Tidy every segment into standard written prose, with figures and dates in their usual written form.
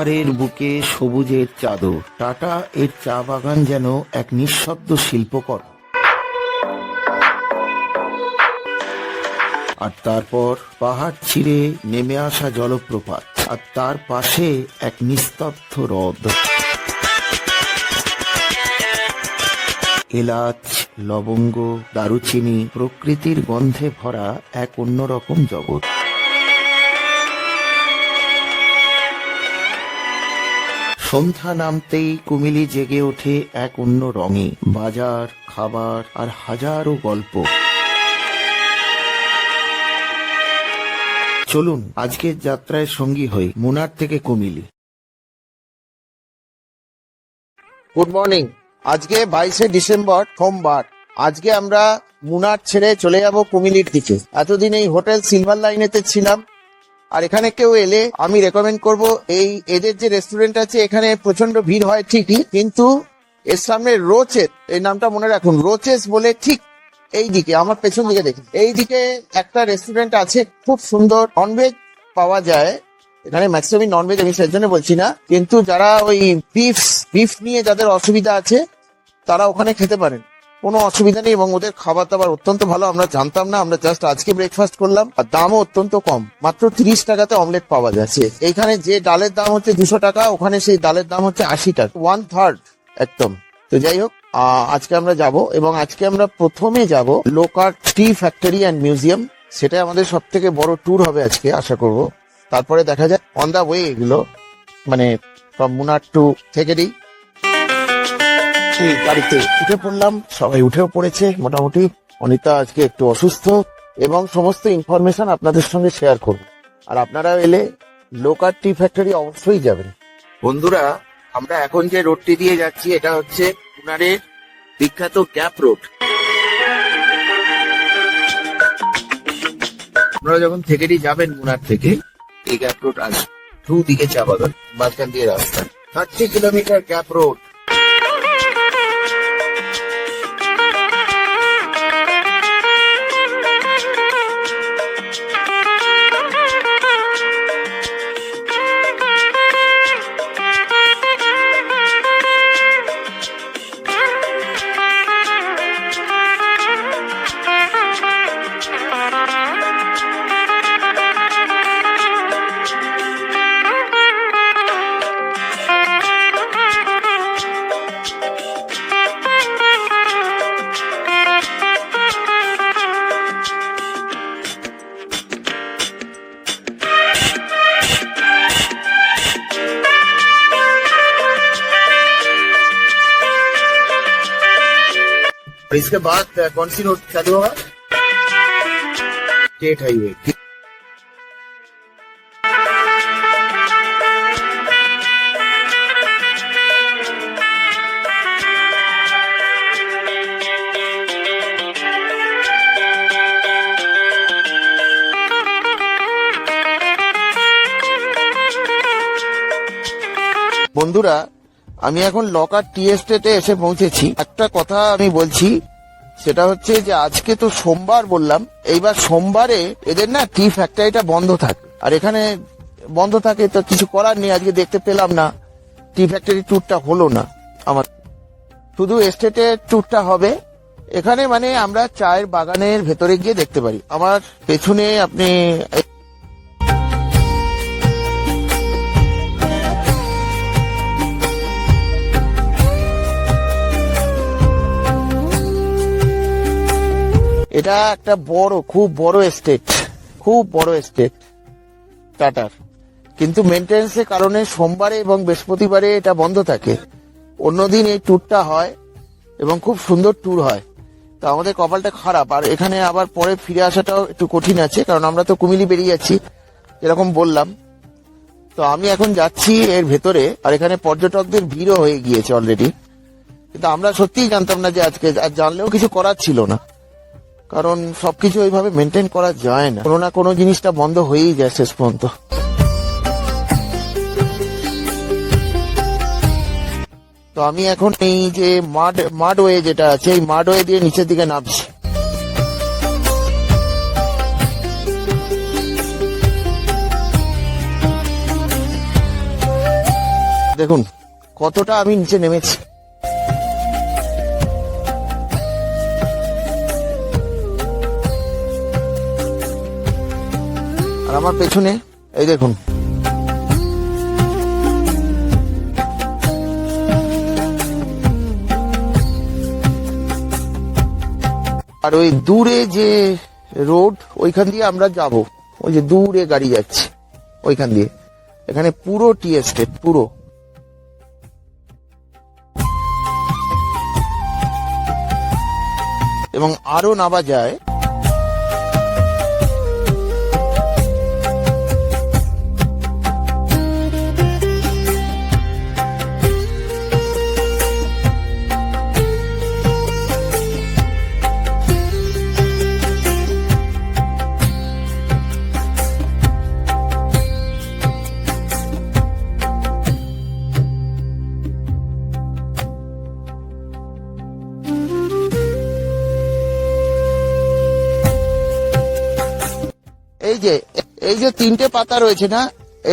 পাহাড়ের বুকে সবুজের চাদর। টাটা এর চা বাগান যেন এক নিঃশব্দ শিল্পকর। আর তারপর পাহাড় ছিঁড়ে নেমে আসা জলপ্রপাত, আর তার পাশে এক নিস্তব্ধ হ্রদ। এলাচ, লবঙ্গ, দারুচিনি, প্রকৃতির গন্ধে ভরা এক অন্যরকম জগৎ। সন্ধ্যা নামতেই কুমিলি জেগে ওঠে এক অন্য রঙে। বাজার, খাবার আর হাজারো গল্প। চলুন আজকের যাত্রায় সঙ্গী হই মুনার থেকে কুমিলি। Good morning. আজকে 22শে ডিসেম্বর, সোমবার। আজকে আমরা মুনার ছেড়ে চলে যাব কুমিলির দিকে। এতদিন এই হোটেল সিলভার লাইনেতে ছিলাম, আর এখানে কেউ এলে আমি রেকমেন্ড করব এদের যে রেস্টুরেন্ট আছে, এখানে প্রচন্ড ভিড় হয় ঠিকই, কিন্তু এর সামনে রোচেস, এই নামটা মনে রাখুন, রোচেস বলে ঠিক এই দিকে, আমার পেছন দিকে দেখুন, এই দিকে একটা রেস্টুরেন্ট আছে, খুব সুন্দর ননভেজ পাওয়া যায় এখানে। ম্যাক্সিমাম ননভেজ, আমি সেই জন্য বলছি না, কিন্তু যারা ওই বিফ নিয়ে যাদের অসুবিধা আছে তারা ওখানে খেতে পারেন, কোনো অসুবিধা নেই। এবং ওদের খাবার দাবার অত্যন্ত ভালো, আমরা জানতাম না, আমরা জাস্ট আজকে ব্রেকফাস্ট করলাম। আর দামও অত্যন্ত কম, মাত্র 30 টাকাতে অমলেট পাওয়া যাচ্ছে। এইখানে যে ডালের দাম হচ্ছে 200 টাকা, ওখানে সেই ডালের দাম হচ্ছে 80 টাকা, 1/3 একদম। তো যাই হোক, আজকে আমরা যাব, এবং আজকে আমরা প্রথমে যাব Looker T factory and museum. সেটাই আমাদের সব থেকে বড় ট্যুর হবে আজকে, আশা করব। তারপরে দেখা যায় অন দা ওয়ে, এগুলো মানে ফ্রম মুনার টু থেকেরি। গাড়িতে উঠে পড়লাম, সবাই উঠেও পড়েছে মোটামুটি। অনিতা আজকে একটু অসুস্থ, এবং সমস্ত ইনফরমেশন আপনাদের সঙ্গে শেয়ার করব। আর আপনারা এলে লোকার টি ফ্যাক্টরি অবশ্যই যাবেন। বন্ধুরা, আমরা এখন যে রোডটি দিয়ে যাচ্ছি এটা হচ্ছে মুনারের বিখ্যাত গ্যাপ রোড। আপনারা যখন থেকেরি যাবেন মুনার থেকে, এই গ্যাপ রোড আসবে, দুদিকে চা বাগান, মাঝখান দিয়ে রাস্তা, 30 কিলোমিটার গ্যাপ রোড। इसके बाद कौन सी रोड चालू होगा? State highway. বন্ধুরা, আমি এখন লকার টি এস্টেটে এসে পৌঁছেছি। একটা কথা আমি বলছি, সেটা হচ্ছে যে আজকে তো সোমবার বললাম, এইবার সোমবারে এদের না টি ফ্যাক্টরিটা বন্ধ থাকে, আর এখানে বন্ধ থাকে তো কিছু করার নেই। আজকে দেখতে পেলাম না, টি ফ্যাক্টরি ট্যুরটা হলো না আমার, শুধু এস্টেটের ট্যুরটা হবে। এখানে মানে আমরা চায়ের বাগানের ভেতরে গিয়ে দেখতে পারি। আমার পেছনে আপনি এটা একটা বড়, খুব বড় এস্টেট, খুব বড় এস্টেট টাটার, কিন্তু মেনটেন্যান্সের কারণে সোমবারে এবং বৃহস্পতিবারে এটা বন্ধ থাকে। অন্যদিন এই ট্যুরটা হয় এবং খুব সুন্দর ট্যুর হয়। তো আমাদের কপালটা খারাপ, আর এখানে আবার পরে ফিরে আসাটাও একটু কঠিন আছে, কারণ আমরা তো কুমিলি বেরিয়ে যাচ্ছি এরকম বললাম। তো আমি এখন যাচ্ছি এর ভেতরে, আর এখানে পর্যটকদের ভিড়ও হয়ে গিয়েছে অলরেডি। কিন্তু আমরা সত্যিই জানতাম না যে আজকে, আর জানলেও কিছু করার ছিল না, কারণ সবকিছু ওইভাবে মেনটেন করা যায় না, কোনো না কোনো জিনিসটা বন্ধ হয়েই যায় শেষ পর্যন্ত। তো আমি এখন এই যে মাডওয়ে যেটা আছে, এই মাডওয়ে দিয়ে নিচের দিকে নামছি। দেখুন কতটা আমি নিচে নেমেছি। আর আমার পেছনে এই দেখুন আর ওই দূরে যে রোড ওইখান দিয়ে আমরা যাব, ওই যে দূরে গাড়ি যাচ্ছে ওইখান দিয়ে, এখানে পুরো টি এস্টেট পুরো। এবং আরো নামা যায়। এই যে তিনটে পাতা রয়েছে না,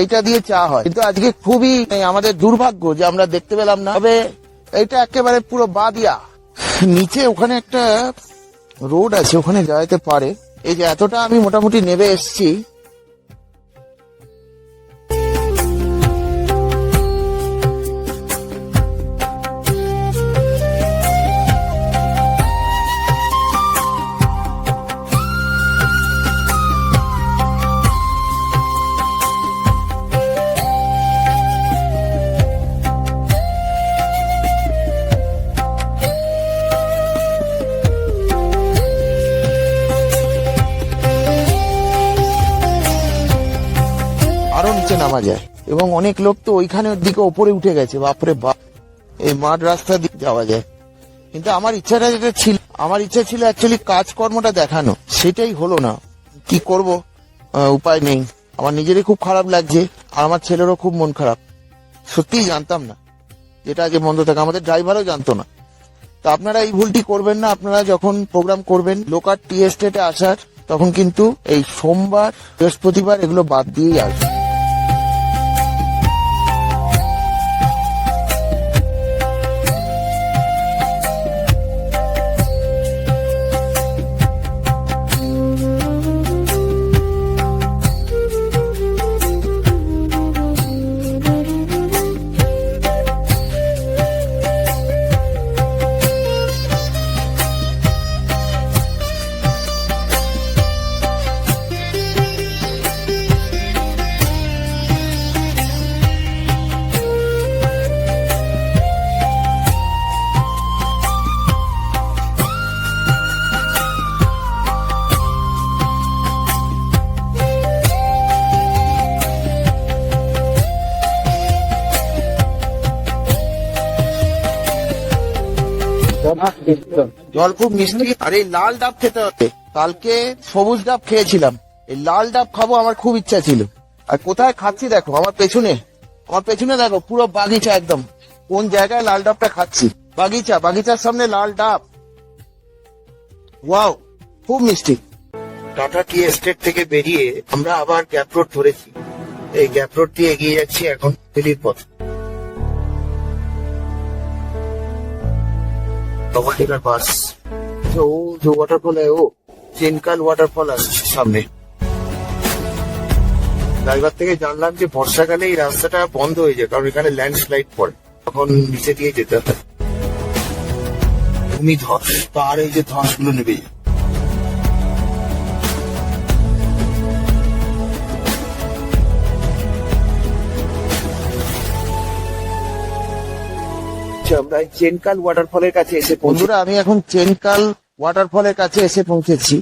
এইটা দিয়ে চা হয়, কিন্তু আজকে খুবই আমাদের দুর্ভাগ্য যে আমরা দেখতে পেলাম না। তবে এইটা একেবারে পুরো বাদিয়া, নিচে ওখানে একটা রোড আছে, ওখানে যাইতে পারে। এই যে এতটা আমি মোটামুটি নেমে এসছি। আরো নিচে নামা যায় এবং অনেক লোক তো ওইখানের দিকে ওপরে উঠে গেছে। বাপরে বাপ, এই মাঠ রাস্তা দিয়ে যাওয়া যায়। কিন্তু আমার ইচ্ছাটা যেটা ছিল, আমার ইচ্ছা ছিল অ্যাকচুয়ালি কাজকর্মটা দেখানো, সেটাই হলো না। কি করব, উপায় নেই। আমার নিজেরই খুব খারাপ লাগছে আর আমার ছেলেরও খুব মন খারাপ। সত্যিই জানতাম না যেটা আগে বন্ধ থাকে, আমাদের ড্রাইভারও জানতো না। তো আপনারা এই ভুলটি করবেন না। আপনারা যখন প্রোগ্রাম করবেন লোকাল টি এস্টেটে আসার, তখন কিন্তু এই সোমবার বৃহস্পতিবার এগুলো বাদ দিয়েই আসবে। জল খুব মিষ্টি। আর এই লাল ডাব খেতে হবে। কালকে সবুজ ডাব খেয়েছিলাম, এই লাল ডাব খাবো আমার খুব ইচ্ছা ছিল। আর কোথায় খাচ্ছি দেখো, আমার পেছনে দেখো পুরো বাগিচা, একদম কোন জায়গায় লাল ডাবটা খাচ্ছি। বাগিচার সামনে লাল ডাব। ওয়াও, খুব মিষ্টি। টাটা টি এস্টেট থেকে বেরিয়ে আমরা আবার গ্যাপ রোড ধরেছি। এই গ্যাপ রোড দিয়ে এগিয়ে যাচ্ছি এখন দিল্লির পথ। ওভারটেকার বাস, ও যে ওয়াটারফল ও চেনকাল ওয়াটারফল আসছে সামনে। ড্রাইভার থেকে জানলাম যে বর্ষাকালে এই রাস্তাটা বন্ধ হয়ে যায়, কারণ এখানে ল্যান্ডস্লাইড পড়ে, তখন নিচে দিয়ে যেতে হয়। ভূমি ধস, তার এই যে ধস গুলো নেবে। আমরা চেনকাল ওয়াটারফলের কাছে এসে বন্ধুরা, আমি এখন চেনকাল ওয়াটারফলের কাছে এসে পৌঁছেছি।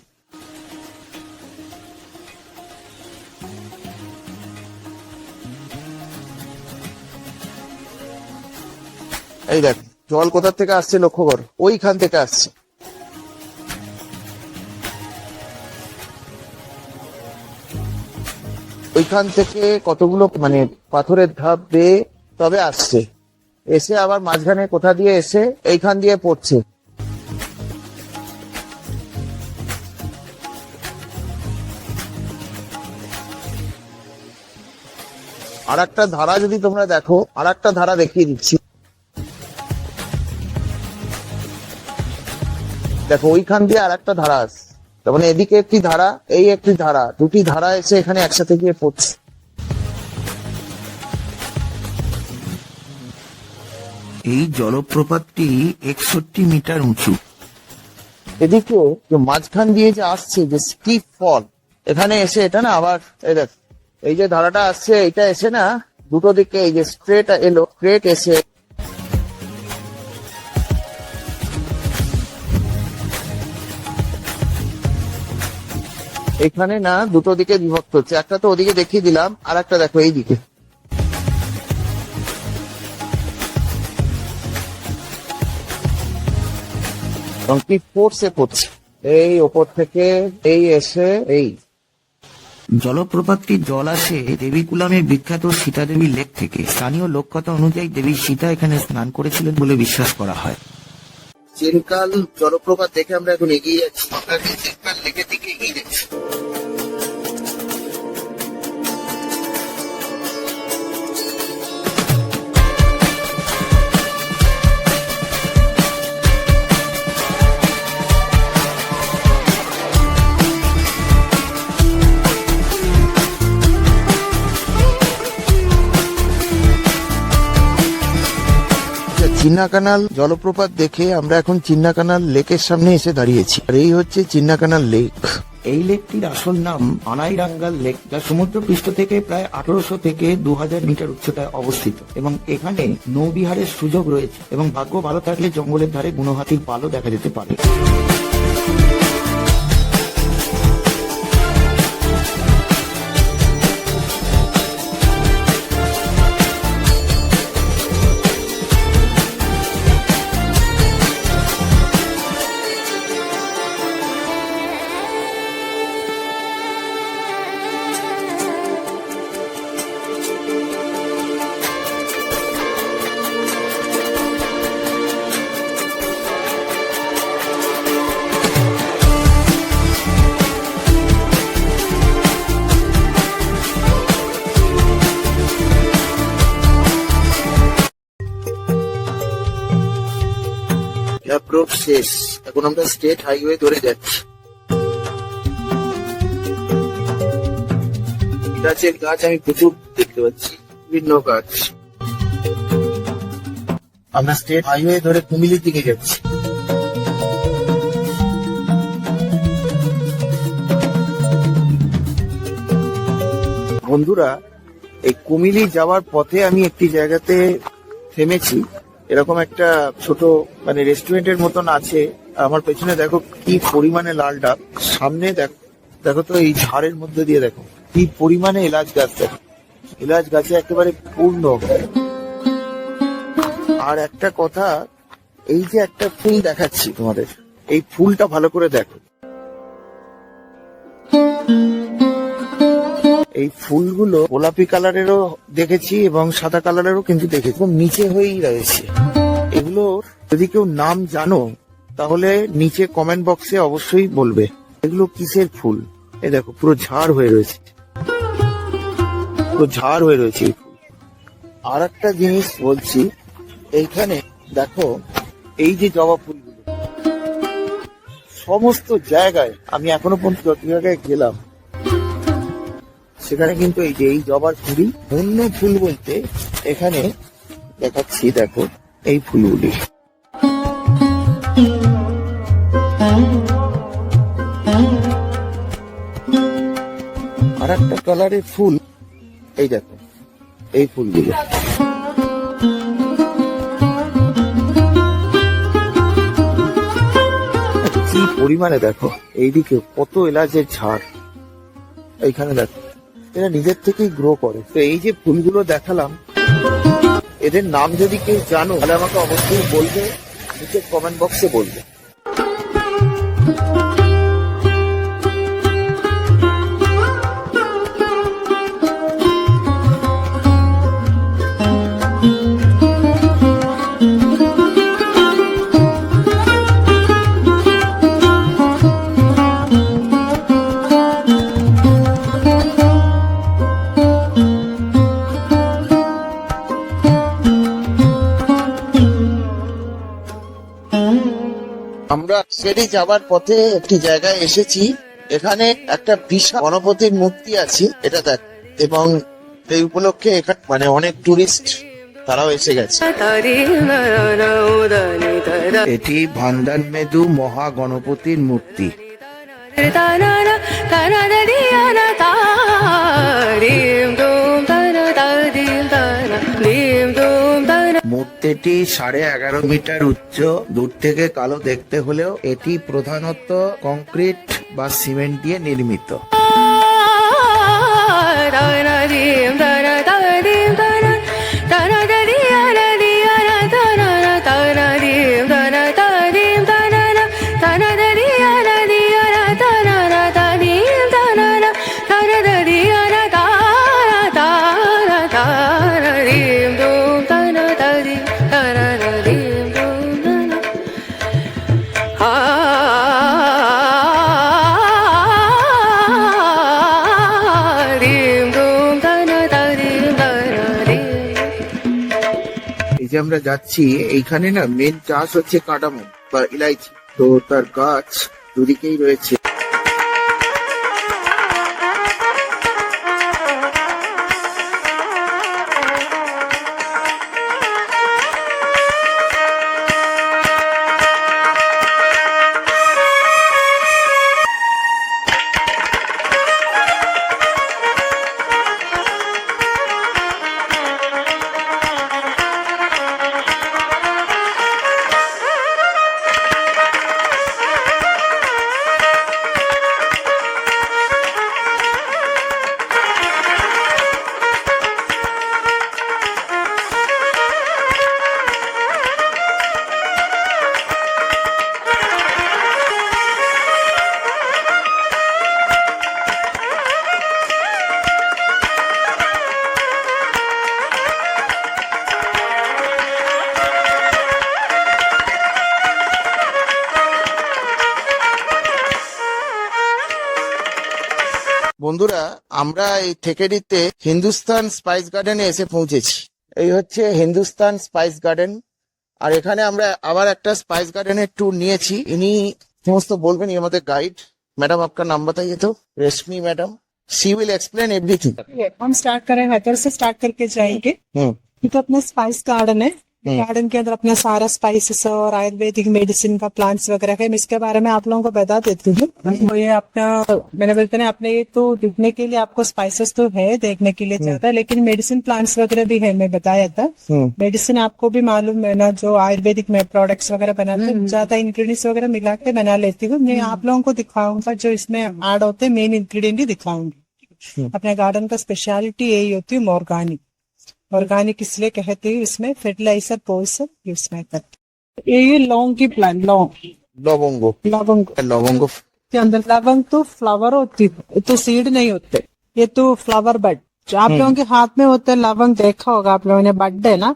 এই দেখ জল কোথা থেকে আসছে লক্ষ্য কর, ওইখান থেকে আসছে। ওইখান থেকে কতগুলো মানে পাথরের ধাপ বেয়ে তবে আসছে, এসে আবার মাঝখানে কোথা দিয়ে এসে এইখান দিয়ে পড়ছে। আর একটা ধারা যদি তোমরা দেখো, আর একটা ধারা দেখিয়ে দিচ্ছি। দেখো ওইখান দিয়ে আর একটা ধারা আছে, তার মানে এদিকে একটি ধারা, এই একটি ধারা, দুটি ধারা এসে এখানে একসাথে গিয়ে পড়ছে। এই জলপ্রপাতটি 61 মিটার উঁচু। এদিকেও যে মাঝখান দিয়ে যে আসছে যে স্টিপ ফল, এখানে এসে এটা না আবার এই দেখ, এই যে ধারাটা আসছে এটা এসে না দুটো দিকে এই যে স্ট্রেট এলো, স্ট্রেট এসে এখানে না দুটো দিকে বিভক্ত হচ্ছে। একটা তো ওদিকে দেখিয়ে দিলাম, আর একটা দেখো এই দিকে। কি ফোর্সে পড়ছে এই ওপর থেকে, এই এসে এই জলপ্রপাতটির জল আসে দেবীকুলামের বিখ্যাত সীতা দেবী লেক থেকে। স্থানীয় লোককথা অনুযায়ী দেবী সীতা এখানে স্নান করেছিলেন বলে বিশ্বাস করা হয়। চিরকাল জলপ্রপাত দেখে আমরা এখন এগিয়ে যাচ্ছি, আপনাকে চিরকাল লেকের দিকে এগিয়ে যাচ্ছি। চিন্নাকানাল জলপ্রপাত দেখে আমরা এখন চিন্নাকানাল লেকের সামনে এসে দাঁড়িয়েছি, আর এই হচ্ছে চিন্নাকানাল লেক। এই লেকটির আসল নাম আনাইরাঙ্গাল লেক, যা সমুদ্র পৃষ্ঠ থেকে প্রায় 1800 থেকে 2000 মিটার উচ্চতায় অবস্থিত এবং এখানে নৌবিহারের সুযোগ রয়েছে এবং ভাগ্য ভালো থাকলে জঙ্গলের ধারে বুনো হাতির পালও দেখা যেতে পারে। অ্যাপ্রোচ শেষ, এখন আমরা স্টেট হাইওয়ে ধরে যাচ্ছি। গাছের গাছ আমি প্রচুর দেখতে পাচ্ছি, বিভিন্ন গাছ। আমরা স্টেট হাইওয়ে ধরে কুমিলির দিকে যাচ্ছি। বন্ধুরা, এই কুমিলি যাওয়ার পথে আমি একটি জায়গাতে থেমেছি। এরকম একটা ছোট মানে রেস্টুরেন্টের মতন আছে। আমার পেছনে দেখো কি পরিমাণে লাল ডাব, সামনে দেখো তো এই ঝাড়ের মধ্যে দিয়ে দেখো কি পরিমাণে এলাচ গাছ, দেখো এলাচ গাছে একেবারে পূর্ণ। আর একটা কথা, এই যে একটা ফুল দেখাচ্ছি তোমাদের, এই ফুলটা ভালো করে দেখো। এই ফুলগুলো গোলাপি কালারেরও দেখেছি এবং সাদা কালারেরও কিন্তু দেখেছি, নিচে হয়েই রয়েছে। এগুলো যদি কেউ নাম জানো তাহলে নিচে কমেন্ট বক্সে অবশ্যই বলবে এগুলো কিসের ফুল। এই দেখো পুরো ঝাড় হয়ে রয়েছে, পুরো ঝাড় হয়ে রয়েছে এই ফুল। আর একটা জিনিস বলছি, এইখানে দেখো এই যে জবা ফুলগুলো সমস্ত জায়গায়, আমি এখনো পর্যন্ত যত জায়গায় গেলাম সেখানে কিন্তু এই যে এই জবার ফুলই অন্য ফুল বলতে এখানে দেখাচ্ছি, দেখো এই ফুলগুলি। আর একটা কালারের ফুল, এই দেখো এই ফুলগুলো। কি পরিমাণে দেখো, এইদিকে কত এলাচের ঝাড়, এইখানে দেখো এরা নিজের থেকেই গ্রো করে। তো এই যে ফুলগুলো দেখালাম, এদের নাম যদি কেউ জানো তাহলে আমাকে অবশ্যই বলবে, নিচে কমেন্ট বক্সে বলবে। আমরা সেটি যাবার পথে একটি জায়গায় এসেছি, এখানে একটা বিশাল গণপতির মূর্তি আছে, এটা দেখ, এবং এই উপলক্ষে এখানে মানে অনেক টুরিস্ট তারাও এসে গেছে। এটি ভান্দান মেদু মহা গণপতির মূর্তি। মূর্তিটি 11.5 মিটার উচ্চ। দূর থেকে কালো দেখতে হলেও এটি প্রধানত কংক্রিট বা সিমেন্ট দিয়ে নির্মিত। এই যে আমরা যাচ্ছি, এইখানে না মেন চাষ হচ্ছে কাটামো বা ইলাইচি, তো তার গাছ দুদিকেই রয়েছে। বন্ধুরা, আমরা এই থেকেডিতে হিন্দুস্তান স্পাইস গার্ডেনে এসে পৌঁছেছি। এই হচ্ছে হিন্দুস্তান স্পাইস গার্ডেন, আর এখানে আমরা আবার একটা স্পাইস গার্ডেনের ট্যুর নিয়েছি। ইনি সমস্ত বলবেন, ইনি আমাদের গাইড। मैडम आपका नाम बताइए तो। रेशमी madam, she will explain everything. हम स्टार्ट करें हैदर से स्टार्ट करके जाएंगे। ये तो अपना स्पाइस गार्डन है। गार्डन के अंदर अपना सारा स्पाइसेस और आयुर्वेदिक मेडिसिन का प्लांट्स वगैरह है। मैं इसके बारे में आप लोगों को बता देती हूँ। तो ये अपना मैंने बोलते हैं अपने ये तो दिखने के लिए आपको स्पाइसेस तो है, देखने के लिए ज्यादा, लेकिन मेडिसिन प्लांट्स वगैरह भी है। मैं बताया था मेडिसिन आपको भी मालूम है ना, जो आयुर्वेदिक में प्रोडक्ट्स वगैरह बनाते हैं ज्यादा इंग्रेडिएंट्स वगैरह मिला के बना लेती हूँ। मैं आप लोगों को दिखाऊंगा जो इसमें ऐड होते हैं, मेन इंग्रेडिएंट ही दिखाऊंगी। अपने गार्डन का स्पेशलिटी यही होती है ऑर्गेनिक। ऑर्गेनिक इसलिए कहते हैं, इसमें फर्टिलाइजर पोइसन यूज नहीं करते। ये लौंग की प्लांट, लौंग लवंगो लवंग लवंगो के अंदर लवंग तो फ्लावर होती है, ये तो सीड नहीं होते, ये तो फ्लावर बड। जो आप लोगों के हाथ में होते हैं लवंग, देखा होगा आप लोगों ने, बड है ना,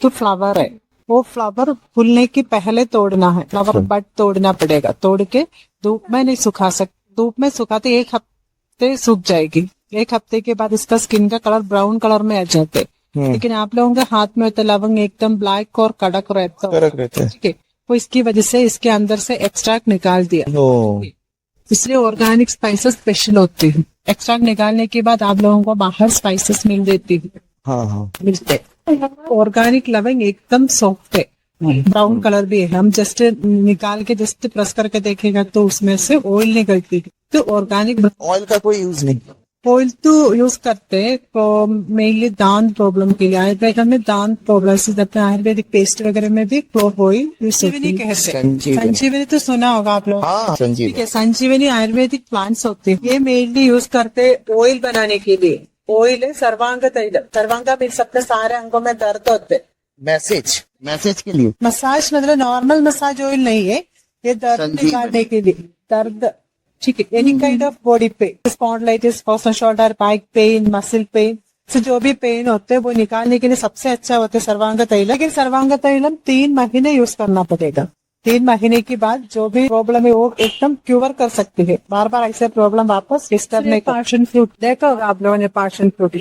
तो फ्लावर है। वो फ्लावर फूलने की पहले तोड़ना है, फ्लावर बड तोड़ना पड़ेगा। तोड़ के धूप में नहीं सुखा सकते, धूप में सुखाते 1 हफ्ते सूख जाएगी। 1 हफ्ते के बाद इसका स्किन का कलर ब्राउन कलर में आ जाते। लेकिन आप लोगों के हाथ में होता लवंग एकदम ब्लैक और कड़क रहता है, ठीक है। वो इसकी वजह से इसके अंदर से एक्सट्रैक्ट निकाल दिया, इसलिए ऑर्गेनिक स्पाइसेस स्पेशल होती है। एक्सट्रैक्ट निकालने के बाद आप लोगों को बाहर स्पाइसेस मिल देती है। मिलते ऑर्गेनिक लवंग एकदम सॉफ्ट है, ब्राउन कलर भी है। हम जस्ट निकाल के जस्ट प्रेस करके देखेगा तो उसमें से ऑयल निकलती है। तो ऑर्गेनिक ऑयल का कोई यूज नहीं। ऑयल तो यूज करते हैं मेनली दांत प्रॉब्लम के लिए। आयुर्वेद में दांत प्रॉब्लम से आयुर्वेदिक पेस्ट वगैरह में भी क्लोव ऑयल यूज कहते हैं। संजीवनी तो सुना होगा आप लोग। ठीक है, संजीवनी आयुर्वेदिक प्लांट्स होते हैं। ये मेनली यूज करते ऑयल बनाने के लिए। ऑयल है सर्वांग तैल। सर्वांगा मीन्स अपने सारे अंगों में दर्द होते। मैसेज के लिए मसाज मतलब नॉर्मल मसाज ऑयल नहीं है, ये दर्द निकालने के लिए। दर्द, ठीक है, any kind of body pain, spondylitis, first shoulder, back pain, muscle pain, से जो भी पेन होते हैं वो निकालने के लिए सबसे अच्छा होता है सर्वांग तैल। लेकिन सर्वांग तैलम 3 महीने यूज करना पड़ेगा। 3 महीने के बाद जो भी प्रॉब्लम है वो एकदम क्यूर कर सकती है। बार बार ऐसे प्रॉब्लम वापस डिस्टर्ब नहीं। पैशन फ्रूट देखा होगा आप लोगों ने, पैशन फ्रूट।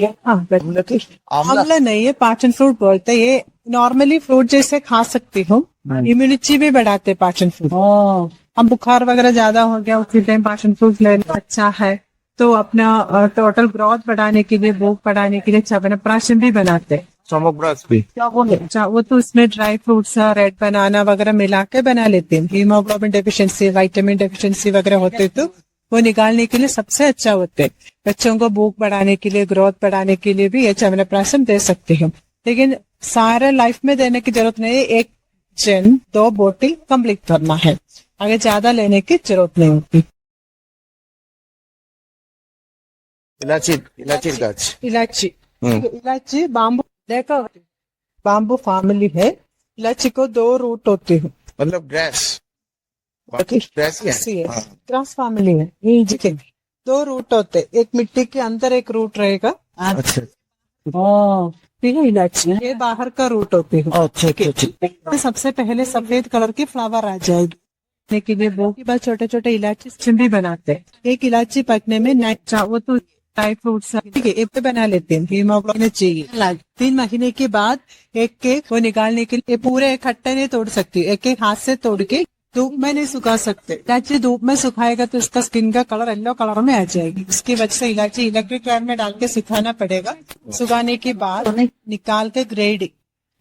आंवला नहीं है, पैशन फ्रूट बोलते हैं। ये नॉर्मली फ्रूट जैसे खा सकती हूँ, इम्यूनिटी भी बढ़ाते पैशन फ्रूट। अब बुखार वगैरह ज्यादा हो गया उसी टाइम पैशन फ्रूट लेना अच्छा है। तो अपना टोटल ग्रोथ बढ़ाने के लिए, भूख बढ़ाने के लिए च्यवनप्राशन भी बनाते हैं। चमकब्रास भी। अच्छा, वो तो उसमें ड्राई फ्रूट्स, रेड बनाना वगैरह मिला के बना लेते हैं। हीमोग्लोबिन डेफिशिएंसी, विटामिन डेफिशिएंसी वगैरह होते तो वो निकालने के लिए सबसे अच्छा होते हैं। बच्चों को भूख बढ़ाने के लिए, ग्रोथ बढ़ाने के लिए भी ये च्यवनप्राशन दे सकते हैं। लेकिन सारे लाइफ में देने की जरूरत नहीं है, एक जन 2 बोतल कंप्लीट करना है, आगे ज्यादा लेने की जरूरत नहीं होती। इलायची गाछ। इलायची, इलायची बाम्बू देखा, बाम्बू फैमिली है। इलायची को 2 रूट होते हैं, मतलब ग्रास। ग्रास है, ग्रास फैमिली है। ये जी के 2 रूट होते, एक मिट्टी के अंदर एक रूट रहेगा। अच्छा। ठीक है, इलायची ये बाहर का रूट होते हैं। अच्छा। तो सबसे पहले सफेद कलर की फ्लावर आ जाएगी के लिए वो के बाद छोटे छोटे इलायची चिम्बी बनाते हैं। एक इलायची पकने में वो तो ड्राई फ्रूट्स ठीक है, ये पे बना लेते हैं। हीमोग्लोबिन चाहिए 3 महीने के बाद एक केक वो निकालने के लिए पूरे इकट्ठे नहीं तोड़ सकती, एक एक हाथ से तोड़ के धूप में नहीं सुखा सकते। इलायची धूप में सुखाएगा तो इसका स्किन का कलर येलो कलर में आ जाएगी। इसकी वजह से इलायची इलेक्ट्रिक लाइट में डाल के सुखाना पड़ेगा। सुखाने के बाद निकाल के ग्रेडिंग,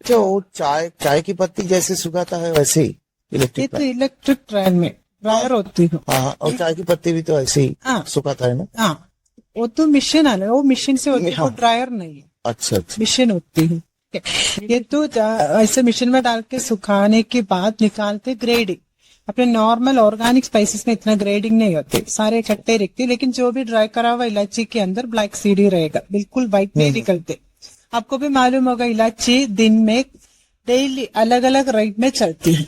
जो चाय की पत्ती जैसे सुखाता है वैसे ही ये इलेक्ट्रिक। तो इलेक्ट्रिक ड्रायर में ड्रायर होती है। हाँ, और चाय की पत्ती भी तो ऐसे ही हाँ। सुखाता है ना। हाँ, वो तो मशीन है ना, वो मशीन से होती है, वो हाँ। ड्रायर नहीं है, अच्छा। मशीन होती है। ये तो ऐसे मशीन में डाल के सुखाने के बाद निकाल के ग्रेडिंग। अपने नॉर्मल ऑर्गेनिक स्पाइसेस में इतना ग्रेडिंग नहीं होते, सारे इकट्ठे रखते, लेकिन जो भी ड्राई करा हुआ इलायची के अंदर ब्लैक सीड ही रहेगा, बिल्कुल व्हाइट नहीं निकलते। आपको भी मालूम होगा इलायची दिन में डेली अलग अलग रेट में चलती है,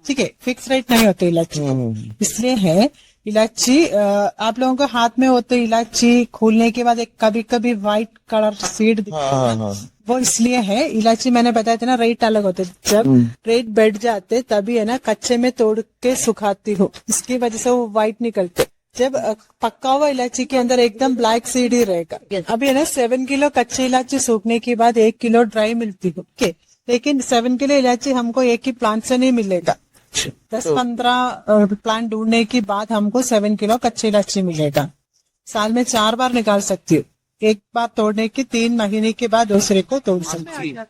ठीक है, फिक्स रेट नहीं होते इलायची। इसलिए है इलायची आप लोगों को हाथ में होते इलायची खोलने के बाद एक कभी कभी व्हाइट कलर सीड दिखता है, वो इसलिए है। इलायची मैंने बताया था ना, रेट अलग होते, जब रेट बैठ जाते तभी है ना कच्चे में तोड़ के सुखाती हूँ, इसकी वजह से वो व्हाइट निकलते। जब पक्का हुआ इलायची के अंदर एकदम ब्लैक सीड ही रहेगा। अभी है ना 7 किलो कच्चे इलायची सूखने के बाद 1 किलो ड्राई मिलती है, लेकिन 7 किलो इलायची हमको एक ही प्लांट से नहीं मिलेगा। 10-15 प्लांट ढूंढने के बाद हमको 7 किलो कच्ची इलायची मिलेगा। साल में 4 बार निकाल सकती हूँ, एक बार तोड़ने के 3 महीने के बाद दूसरे को तोड़ सकती हूँ।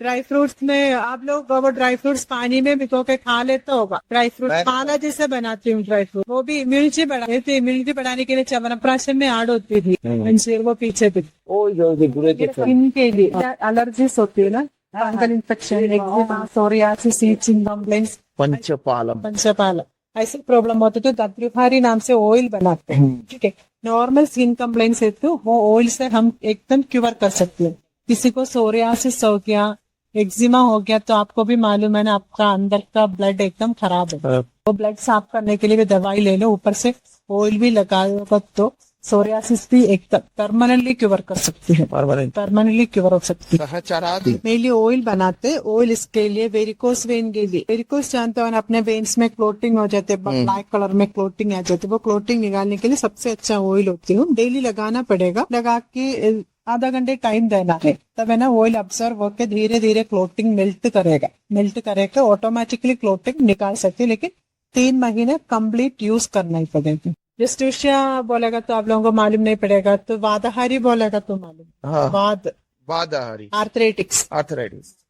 ड्राई फ्रूट्स में आप लोग वो ड्राई फ्रूट्स पानी में भिगो के खा लेता होगा। ड्राई फ्रूट माला जैसे बनाती हूँ ड्राई फ्रूट, वो भी इम्यूनिटी बढ़ाते थे। इम्यूनिटी बढ़ाने के लिए च्यवनप्राशन में ऐड होती थी, वो पीछे भी स्किन के लिए एलर्जीज होती है ना, fungal infection, psoriasis, itching complaints, पंचपालम ऐसे प्रॉब्लम होते तो दत्तुफारी नाम से ऑयल बनाते हैं, ठीक है। नॉर्मल स्किन कंप्लेंट्स है तो वो ऑयल से हम एकदम क्यूर कर सकते हैं। किसी को सोरियासिस हो गया, एक्जिमा हो गया, तो आपको भी मालूम है ना, आपका अंदर का ब्लड एकदम खराब है, वो ब्लड साफ करने के लिए भी दवाई ले लो, ऊपर से ऑयल भी लगा लो, तो सोरियासिस भी एकदम परमानेंटली क्यूर कर सकती है, परमानेंटली क्यूर हो सकती है। मेनली ऑयल बनाते, ऑयल इसके लिए वेरिकोस वेन के लिए। वेरिकोस जानते हो ना, अपने वेन्स में क्लोटिंग हो जाते, ब्लैक कलर में क्लोटिंग आ जाती है, वो क्लोटिंग निकालने के लिए सबसे अच्छा ऑयल होती है। डेली लगाना पड़ेगा, लगा के आधा घंटे टाइम देना है, तब है ना ऑयल ऑब्जर्व होकर धीरे धीरे क्लोटिंग मेल्ट करेगा, ऑटोमेटिकली क्लोटिंग निकाल सकते, लेकिन 3 महीने कंप्लीट यूज करना ही पड़ेगा। डिस्ट्यूशिया बोलेगा तो आप लोगों को मालूम नहीं पड़ेगा, तो वादाहारी बोलेगा तो मालूम। वादाहारी आर्थराइटिक्स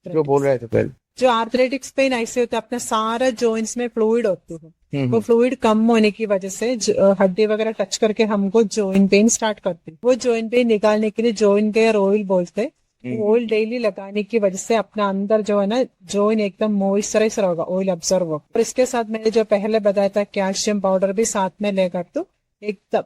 जो बोल रहे थे पहले, जो आर्थराइटिक्स पेन ऐसे होता है, अपने सारे जॉइंट्स में फ्लूइड होते हैं, वो फ्लूइड कम होने की वजह से हड्डी वगैरह टच करके हमको जॉइंट पेन स्टार्ट करते हैं। वो जॉइंट पेन निकालने के लिए जॉइंट केयर ऑयल बोलते हैं। ऑयल डेली लगाने की वजह से अपना अंदर जो है ना जॉइंट एकदम मॉइस्चराइज होगा, ऑयल ऑब्जर्व होगा। और इसके साथ मैंने जो पहले बताया था कैल्शियम पाउडर भी साथ में लेगा तो एकदम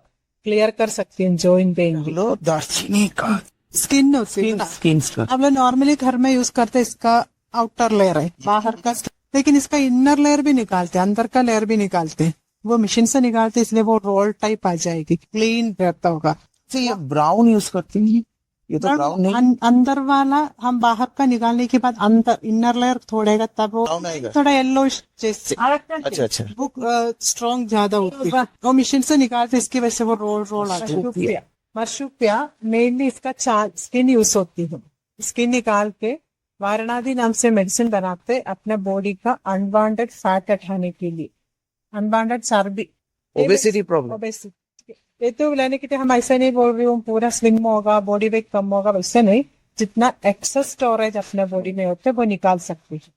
क्लियर कर सकती है जॉइंट पेन। दालचीनी का स्किन हम लोग नॉर्मली घर में यूज करते, इसका आउटर लेयर है बाहर का, लेकिन इसका इनर लेयर भी निकालते, अंदर का लेयर भी निकालते, वो मशीन से निकालते, इसलिए वो रोल टाइप आ जाएगी, क्लीन रहता होगा। ये ब्राउन यूज करते हैं, ये तो ब्राउन नहीं, अंदर वाला हम बाहर का निकालने के बाद अंदर इनर लेयर थोड़ेगा, तब वो थोड़ा येलो जैसे, अच्छा वो स्ट्रॉन्ग ज्यादा होती है, वो मशीन से निकालते, इसकी वजह से वो रोल आता है। मर्शुपिया मेनली इसका स्किन यूज होती है, स्किन निकाल के वारणादी नाम से मेडिसिन बनाते अपने बॉडी का अनवांटेड फैट हटाने के लिए, अनवांटेड चर्बी, ओबेसिटी प्रॉब्लम। ओबेसिटी। ये तो लेने के लिए हम ऐसा नहीं बोल रही हूँ पूरा स्लिम होगा, बॉडी वेट कम होगा, वैसे नहीं। जितना एक्सेस स्टोरेज अपने बॉडी में होते वो निकाल सकती है।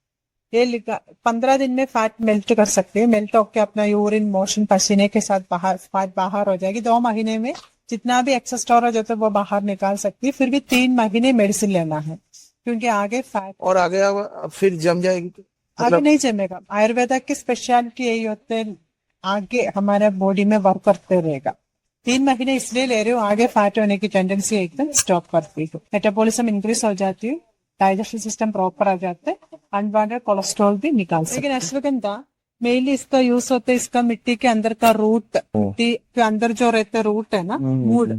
ये 15 दिन में फैट मेल्ट कर सकती है। मेल्ट होकर अपना यूरिन मोशन पसीने के साथ बाहर फैट बाहर हो जाएगी। 2 महीने में जितना भी एक्सेस स्टोरेज होता है वो बाहर निकाल सकती है। फिर भी 3 महीने मेडिसिन लेना है, क्योंकि आगे फैट और आगे फिर जम जाएगी तो आगे नहीं जमेगा। आयुर्वेदा की स्पेशलिटी यही होते हैं, आगे हमारे बॉडी में वर्क करते रहेगा। 3 महीने इसलिए ले रही हूँ, आगे फैट होने की टेंडेंसी एकदम स्टॉप करती है, मेटाबॉलिज्म इंक्रीज हो जाती है, डाइजेशन सिस्टम प्रॉपर आ जाता है, अनवांटेड कोलेस्ट्रॉल भी निकाल सकते हैं। लेकिन अश्वगंधा मेनली इसका यूज होता है, इसका मिट्टी के अंदर का रूट, मिट्टी के अंदर जो रहता रूट है ना, मूड,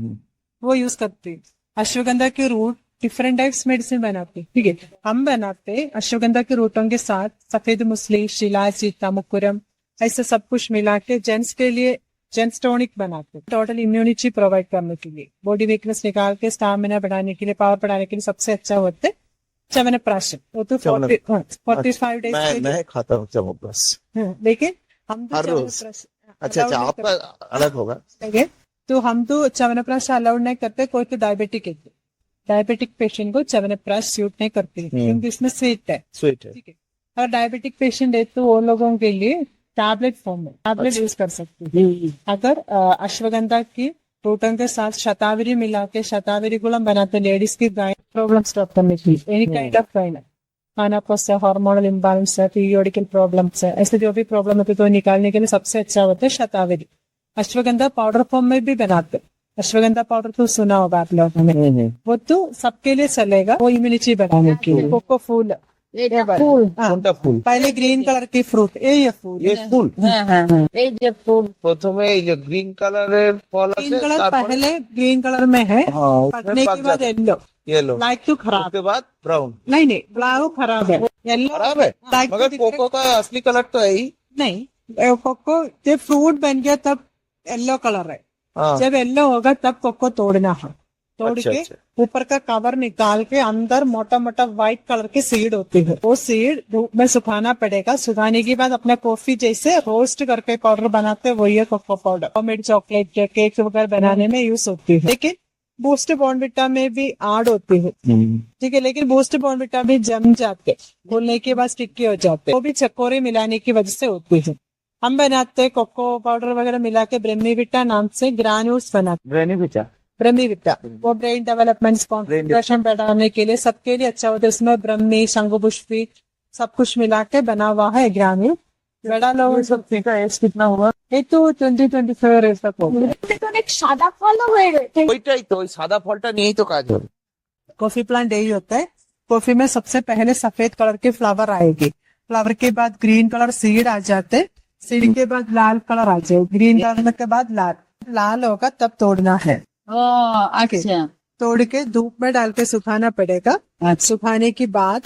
वो यूज करती है। अश्वगंधा के रूट डिफरेंट टाइप्स मेडिसिन बनाते, ठीक है। हम बनाते अश्वगंधा के रूटों के साथ सफेद मुसली, शिलाजी, तमुकुरम, ऐसे सब कुछ मिला के जेंट्स के लिए जेंट्स टॉनिक बनाते, टोटल इम्यूनिटी प्रोवाइड करने के लिए, बॉडी वीकनेस निकाल के स्टामिना बढ़ाने के लिए, पावर बढ़ाने के लिए सबसे अच्छा होते हैं च्यवनप्राश। वो तो 45 डेज मैं खाता हूँ च्यवनप्राश, लेकिन हम तो हर रोज। च्यवनप्राश अच्छा अच्छा, आपका अलग होगा। तो हम तो च्यवनप्राश अलाउड नहीं करते। कोई तो डायबिटिक पेशेंट को च्यवनप्राश सूट नहीं करती, क्योंकि इसमें स्वीट है, स्वीट है। ठीक है। और डायबिटिक पेशेंट है तो वो लोगों के लिए टैबलेट फॉर्म में टैबलेट यूज कर सकते हैं। अगर अश्वगंधा की रूटों के साथ शतावरी मिला के शतावरी गुलम बनाते, लेडीज की गाय प्रॉब्लम स्टॉप करने की, any kind of again, menopause है, हार्मोनल इम्बैलेंस है, पीरियोडिकल प्रॉब्लम्स है, ऐसे जो भी प्रॉब्लम होते तो निकालने के लिए सबसे अच्छा होता है शतावरी। अश्वगंधा पाउडर फॉर्म में भी बनाते, अश्वगंधा पाउडर तो सुना होगा आप लोगों ने, वो तो सबके लिए चलेगा, वो इम्यूनिटी बढ़ाने के लिए। कोको फूल, কোনটা ফুল? पहले ग्रीन कलर की फ्रूट, ये फूल, ये ফুল এই যে ফুল প্রথমে এই যে গ্রিন কালারের ফল ग्रीन আছে, कलर তারপরে पहले ग्रीन कलर में है, हाँ, पकने पक के बाद जाता है। येलो, येलो, लाइक टू खराब, उसके बाद ब्राउन। नहीं ब्लाउ खराब है, येलो खराब है, लाइक मगर कोको का असली कलर तो है ही। नहीं। कोको जब फ्रूट बन गया तब येलो कलर है, हाँ, जब येलो होगा तब कोको तोड़ना है। तोड़ अच्छा, के अच्छा। ऊपर का कवर निकाल के अंदर मोटा मोटा व्हाइट कलर की सीड होती है, वो सीड धूप में सुखाना पड़ेगा। सुखाने के बाद अपना कॉफी जैसे रोस्ट करके पाउडर बनाते हैं, वही है cocoa powder. Milk chocolate cake वगैरह बनाने में यूज होती है, लेकिन बूस्ट बॉर्नविटा में भी ऐड होती है, ठीक है। लेकिन बूस्ट बॉर्नविटा भी जम जाते, घोलने के बाद स्टिकी हो जाते, वो भी चकोरे मिलाने की वजह से होती है। हम बनाते कोको पाउडर वगैरह मिला के ब्रेमीविटा नाम से ग्रान्यूल्स बनाते, ब्रह्मीविटा, वो ब्रेन डेवलपमेंट कॉन्सेंट्रेशन बढ़ाने के लिए सबके लिए अच्छा होता है। उसमें ब्रह्मी, शंखपुष्पी सब कुछ मिला के बना हुआ है ग्रामीण। बड़ा लोगों सबसे का एज कितना हुआ? ये तो 20-24 एज तक होगा। অনেক সাদা ফলও হয়ে গেছে। ওইটাই তো, ওই সাদা ফলটা নিয়েই তো কাজ হবে। कॉफी प्लांट यही होता है। कॉफी में सबसे पहले सफेद कलर के फ्लावर आएगी, फ्लावर के बाद ग्रीन कलर सीड आ जाते, सीड के बाद लाल कलर आ जाए, ग्रीन कलर के बाद लाल होगा तब तोड़ना है। ও আচ্ছা, तोड़ के धूप में डाल के सुखाना पड़ेगा। सुखाने के बाद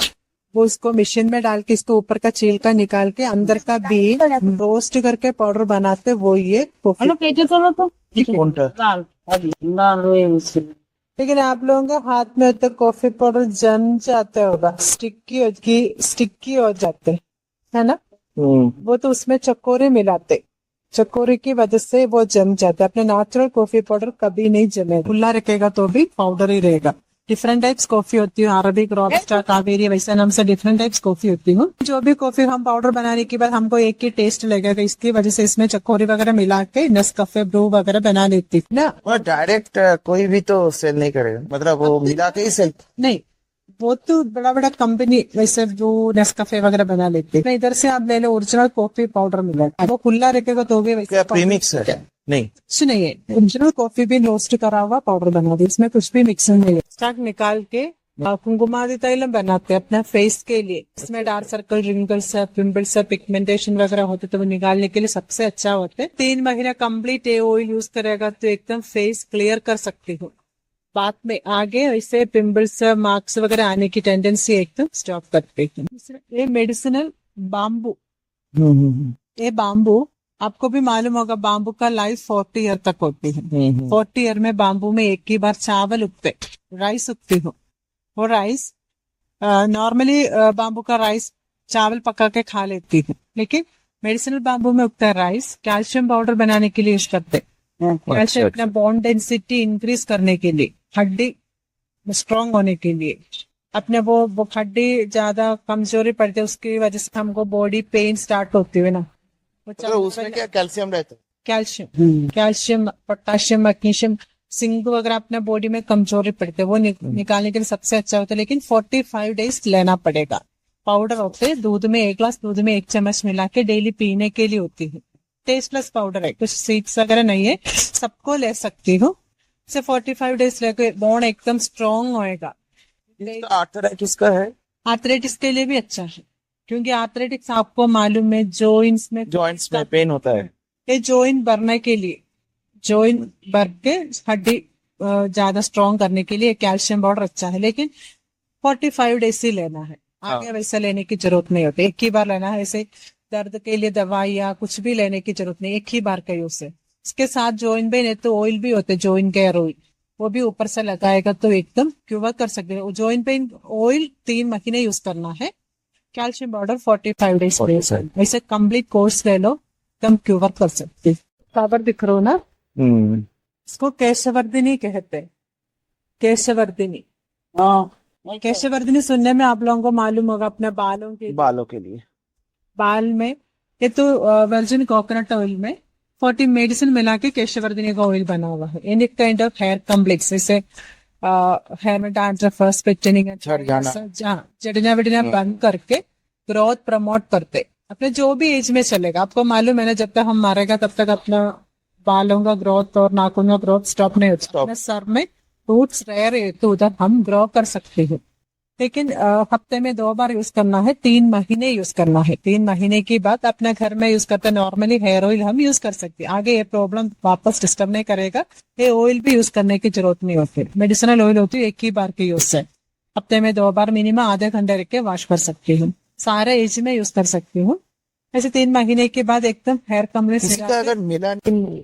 वो उसको मशीन में डाल के इसको ऊपर का छिलका निकाल के अंदर का बीज रोस्ट करके पाउडर बनाते, वो ये कॉफी। হলো কেটে তোলো তো। কোনটা? লাল লাল হয়ে গেছে। लेकिन आप लोगों का हाथ में तो कॉफी पाउडर जम जाते होगा, स्टिक्की हो जाते है ना, वो तो उसमें चकोरे मिलाते, चकोरे की वजह से वो जम जाता है। अपने नेचुरल कॉफी पाउडर कभी नहीं जमे, खुला रखेगा तो भी पाउडर ही रहेगा। डिफरेंट टाइप्स कॉफी होती है, अरबिक, रोबस्टा, कावेरी, वैसे नाम से डिफरेंट टाइप्स कॉफी होती है। जो भी कॉफी हम पाउडर बनाने के बाद हमको एक ही टेस्ट लगेगा, इसकी वजह से इसमें चकोरी वगैरह मिला के नेस्कैफे, ब्रू वगैरह बना लेती ना। और डायरेक्ट कोई भी तो सेल नहीं करेगा, मतलब वो मिला के ही सेल। नहीं, वो तो बड़ा बड़ा कंपनी वैसे जो नेस्कैफे वगैरह बना लेते हैं। इधर से आप ले लो, ओरिजिनल कॉफी पाउडर मिलेगा, वो खुला रखेगा तो भी वैसे क्या प्रीमिक्स है? नहीं, कुछ नहीं है, ओरिजिनल कॉफी भी रोस्ट करा हुआ पाउडर बना दी, इसमें कुछ भी मिक्सिंग नहीं है। स्टार्ट निकाल के कुंकुमादि तैलम बनाते हैं अपना फेस के लिए। इसमें डार्क सर्कल, रिंकल्स है, पिंपल्स है, पिगमेंटेशन वगैरह होते तो वो निकालने के लिए सबसे अच्छा होता है। 3 महीना कंप्लीट ऑयल यूज करेगा तो एकदम फेस क्लियर कर सकती हो। बाद में आगे ऐसे पिंपल्स, मार्क्स वगैरह आने की टेंडेंसी एकदम स्टॉप करते हैं। ये मेडिसिनल बाम्बू, ये बाम्बू आपको भी मालूम होगा, बाम्बू का लाइफ 40 ईयर तक होती है। 40 ईयर में बाम्बू में एक ही बार चावल उगते, राइस उगती हो, वो राइस नॉर्मली बाम्बू का राइस चावल पका के खा लेती हूँ, लेकिन मेडिसिनल बाम्बू में उगता है राइस कैल्शियम पाउडर बनाने के लिए यूज करते हैं। कैल्शियम अपना बोन डेंसिटी इंक्रीज करने के लिए, हड्डी स्ट्रांग होने के लिए, अपने वो हड्डी ज्यादा कमजोरी पड़ती है, उसकी वजह से हमको बॉडी पेन स्टार्ट होती है ना, वो तो उसमें क्या कैल्शियम रहता है? कैल्शियम पोटाशियम मैग्नीशियम जिंक वगैरह अपने बॉडी में कमजोरी पड़ती है, वो निकालने के लिए सबसे अच्छा होता है, लेकिन 45 डेज लेना पड़ेगा। पाउडर होते हैं दूध में, 1 ग्लास दूध में 1 चम्मच मिला के डेली पीने के लिए होती है। टेस्ट प्लस पाउडर है, कुछ सीड्स वगैरह नहीं है, सबको ले सकती हूँ। इसे 45 डेज लेके बोन एकदम स्ट्रांग होएगा। आर्थराइटिस का है? आर्थराइटिस के लिए भी अच्छा है, क्योंकि आर्थराइटिस आपको मालूम है जॉइंट्स में पेन होता है। ये जॉइंट भरने के लिए, जॉइंट भर के हड्डी ज्यादा स्ट्रांग करने के लिए कैल्शियम पाउडर अच्छा है, लेकिन 45 डेज ही लेना है, आगे वैसा लेने की जरूरत नहीं होती। एक ही बार लेना है, ऐसे दर्द के लिए दवाई या कुछ भी लेने की जरूरत नहीं, एक ही बार का यूज है। इसके साथ जॉइंट पेन है तो ऑयल भी होते हैं, जॉइंट केयर ऑयल, वो भी ऊपर से लगाएगा तो एकदम क्यूर कर सकते हैं। जॉइंट पेन ऑयल 3 महीने यूज करना है, कैल्शियम पाउडर 45 डेज ऐसे कंप्लीट कोर्स ले लो, एकदम क्यूर कर सकते। फ्लावर दिख रहा हो ना, इसको केशवर्धिनी कहते हैं, केशवर्धिनी। केशवर्धिनी सुनने में आप लोगों को मालूम होगा, अपने बालों के लिए बाल में, ये तो वर्जिन कोकोनट ऑयल में 40 मेडिसिन मिला के केशवर्धिनी का ऑयल बना हुआ है। Any kind of hair complex, जैसे हेयर में डैंड्रफ, स्प्लिटिंग, जड़ना वड़ना बंद करके ग्रोथ प्रमोट करते, अपने जो भी एज में चलेगा। आपको मालूम है ना, जब तक हम मारेगा तब तक अपना बालों का ग्रोथ और नाखून का ग्रोथ स्टॉप नहीं होता। अपने सर में रूट्स रह रहे तो उधर हम ग्रो कर सकते हैं, लेकिन हफ्ते में 2 बार यूज करना है, 3 महीने यूज करना है। 3 महीने के बाद अपने घर में यूज करते, नॉर्मली हेयर ऑयल हम यूज कर सकते हैं, आगे ये प्रॉब्लम वापस डिस्टर्ब नहीं करेगा। ये ऑयल भी यूज करने की जरूरत नहीं होती, मेडिसिनल ऑयल होती है, एक ही बार के यूज से। हफ्ते में 2 बार मिनिमम आधे घंटे रख के वॉश कर सकती हूँ, सारे एज में यूज कर सकती हूँ। ऐसे 3 महीने के बाद एकदम हेयर कमरे अगर मेलानिन,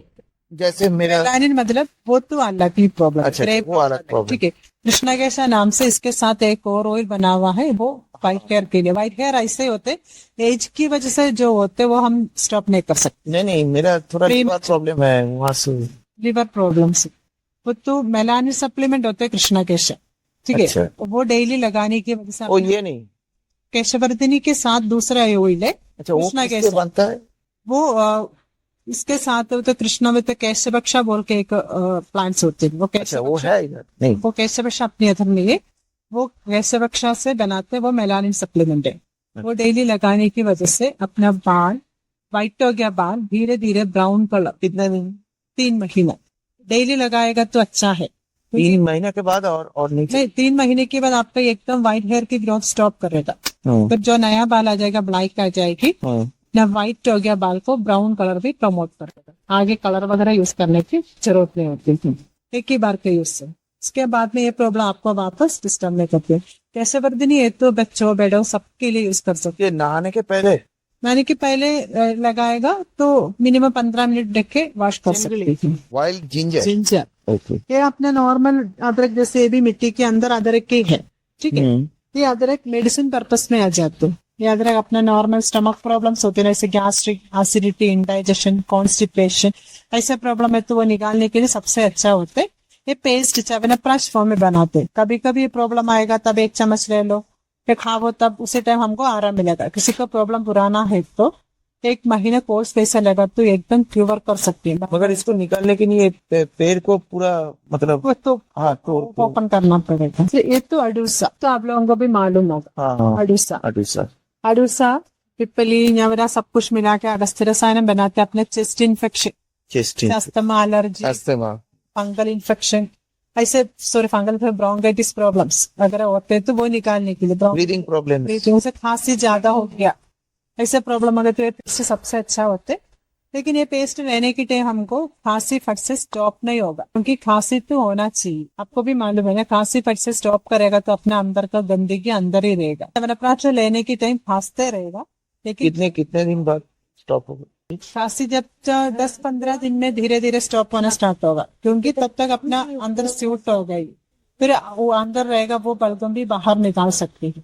जैसे मेरा मेलानिन मतलब वो तो अलग ही प्रॉब्लम, अच्छा, वो अलग प्रॉब्लम, ठीक है। कृष्णा केशा नाम से इसके साथ एक और ऑयल बना हुआ है, वो व्हाइट हेयर के लिए। व्हाइट हेयर ऐसे होते, एज की वजह से जो होते वो हम स्टॉप नहीं कर सकते। नहीं, मेरा थोड़ा लीवर प्रॉब्लम है, वहां से लीवर प्रॉब्लम से वो तो मेलानिन सप्लीमेंट होते हैं कृष्णा केशा, ठीक है। अच्छा। वो डेली लगाने की वजह से ओ ये नहीं, केशवर्धिनी के साथ दूसरा ऑयल है। अच्छा, वो कृष्णा किससे केशा बनता है? वो इसके साथ तो कृष्णा में तो केशवक्षा बोल के एक प्लांट्स होते हैं, वो अच्छा, वो है इधर नहीं? वो केशवक्षा अपनी अधर नहीं है, वो केशवक्षा से बनाते हैं, वो मेलानिन सप्लीमेंट है। वो डेली लगाने की वजह से अपना बाल व्हाइट हो गया, बाल धीरे धीरे ब्राउन कलर। कितने दिन? 3 महीना डेली लगाएगा तो अच्छा है। 3 महीने के बाद और नहीं? 3 महीने के बाद आपका एकदम व्हाइट हेयर की ग्रोथ स्टॉप करेगा, फिर जो नया बाल आ जाएगा ब्लैक आ जाएगी ना, व्हाइट हो गया बाल को ब्राउन कलर भी प्रमोट करेगा। आगे कलर वगैरह यूज करने की जरूरत नहीं होती, एक ही बार के यूज से। इसके बाद में ये प्रॉब्लम आपको वापस डिस्टर्ब नहीं करती। केशवर्धिनी है तो बच्चों बड़ों सबके लिए यूज कर सकते। नहाने के पहले लगाएगा तो मिनिमम 15 मिनट रख के वॉश कर सकते हैं। वाइल्ड जिंजर, ये अपने नॉर्मल अदरक जैसे, ये भी मिट्टी के अंदर अदरक की है, ठीक है। ये अदरक मेडिसिन पर्पस में आ जाते हैं। ये अदरक अपना नॉर्मल स्टमक प्रॉब्लम्स होते हैं, जैसे गैस्ट्रिक, एसिडिटी, इंडाइजेशन, कॉन्स्टिपेशन, ऐसे प्रॉब्लम है तो वो निकालने के लिए सबसे अच्छा होते। ये पेस्ट च्यवनप्राश फॉर्म में बनाते। कभी कभी ये प्रॉब्लम आएगा तब 1 चम्मच ले लो, फिर खाओ, तब उसी टाइम हमको आराम मिलेगा। किसी को प्रॉब्लम पुराना है तो 1 महीने कोर्स पैसा लगा तो एकदम क्यूर कर सकती है। मगर इसको निकालने के लिए पैर को पूरा मतलब वो तो हाँ तो ओपन करना पड़ेगा। ये तो अडूसा तो आप लोगों को भी मालूम होगा। अडूसा पिपली न्यावरा सब कुछ मिला के अगस्त्य रसायन बनाते हैं अपने chest infection, asthma, allergy, fungal infection, ऐसे फंगल ब्रोंकाइटिस प्रॉब्लम्स अगर होते हैं तो वो निकालने के लिए, ब्रीदिंग प्रॉब्लम, जैसे खांसी ज्यादा हो गया, ऐसे प्रॉब्लम अगर तो ये पेस्ट सबसे अच्छा होते। लेकिन ये पेस्ट लेने के टाइम हमको खांसी फट से स्टॉप नहीं होगा, क्योंकि खांसी तो होना चाहिए। आपको भी मालूम है ना, खांसी फट से स्टॉप करेगा तो अपने अंदर का गंदगी अंदर ही रहेगा। च्यवनप्राश लेने के टाइम खांसते रहेगा, लेकिन कितने दिन बाद स्टॉप होगा? खांसी जब 10-15 दिन में धीरे धीरे स्टॉप होना स्टार्ट होगा, क्योंकि तब तक अपना अंदर स्यूट हो गई, फिर वो अंदर रहेगा, वो बलगम भी बाहर निकाल सकती है।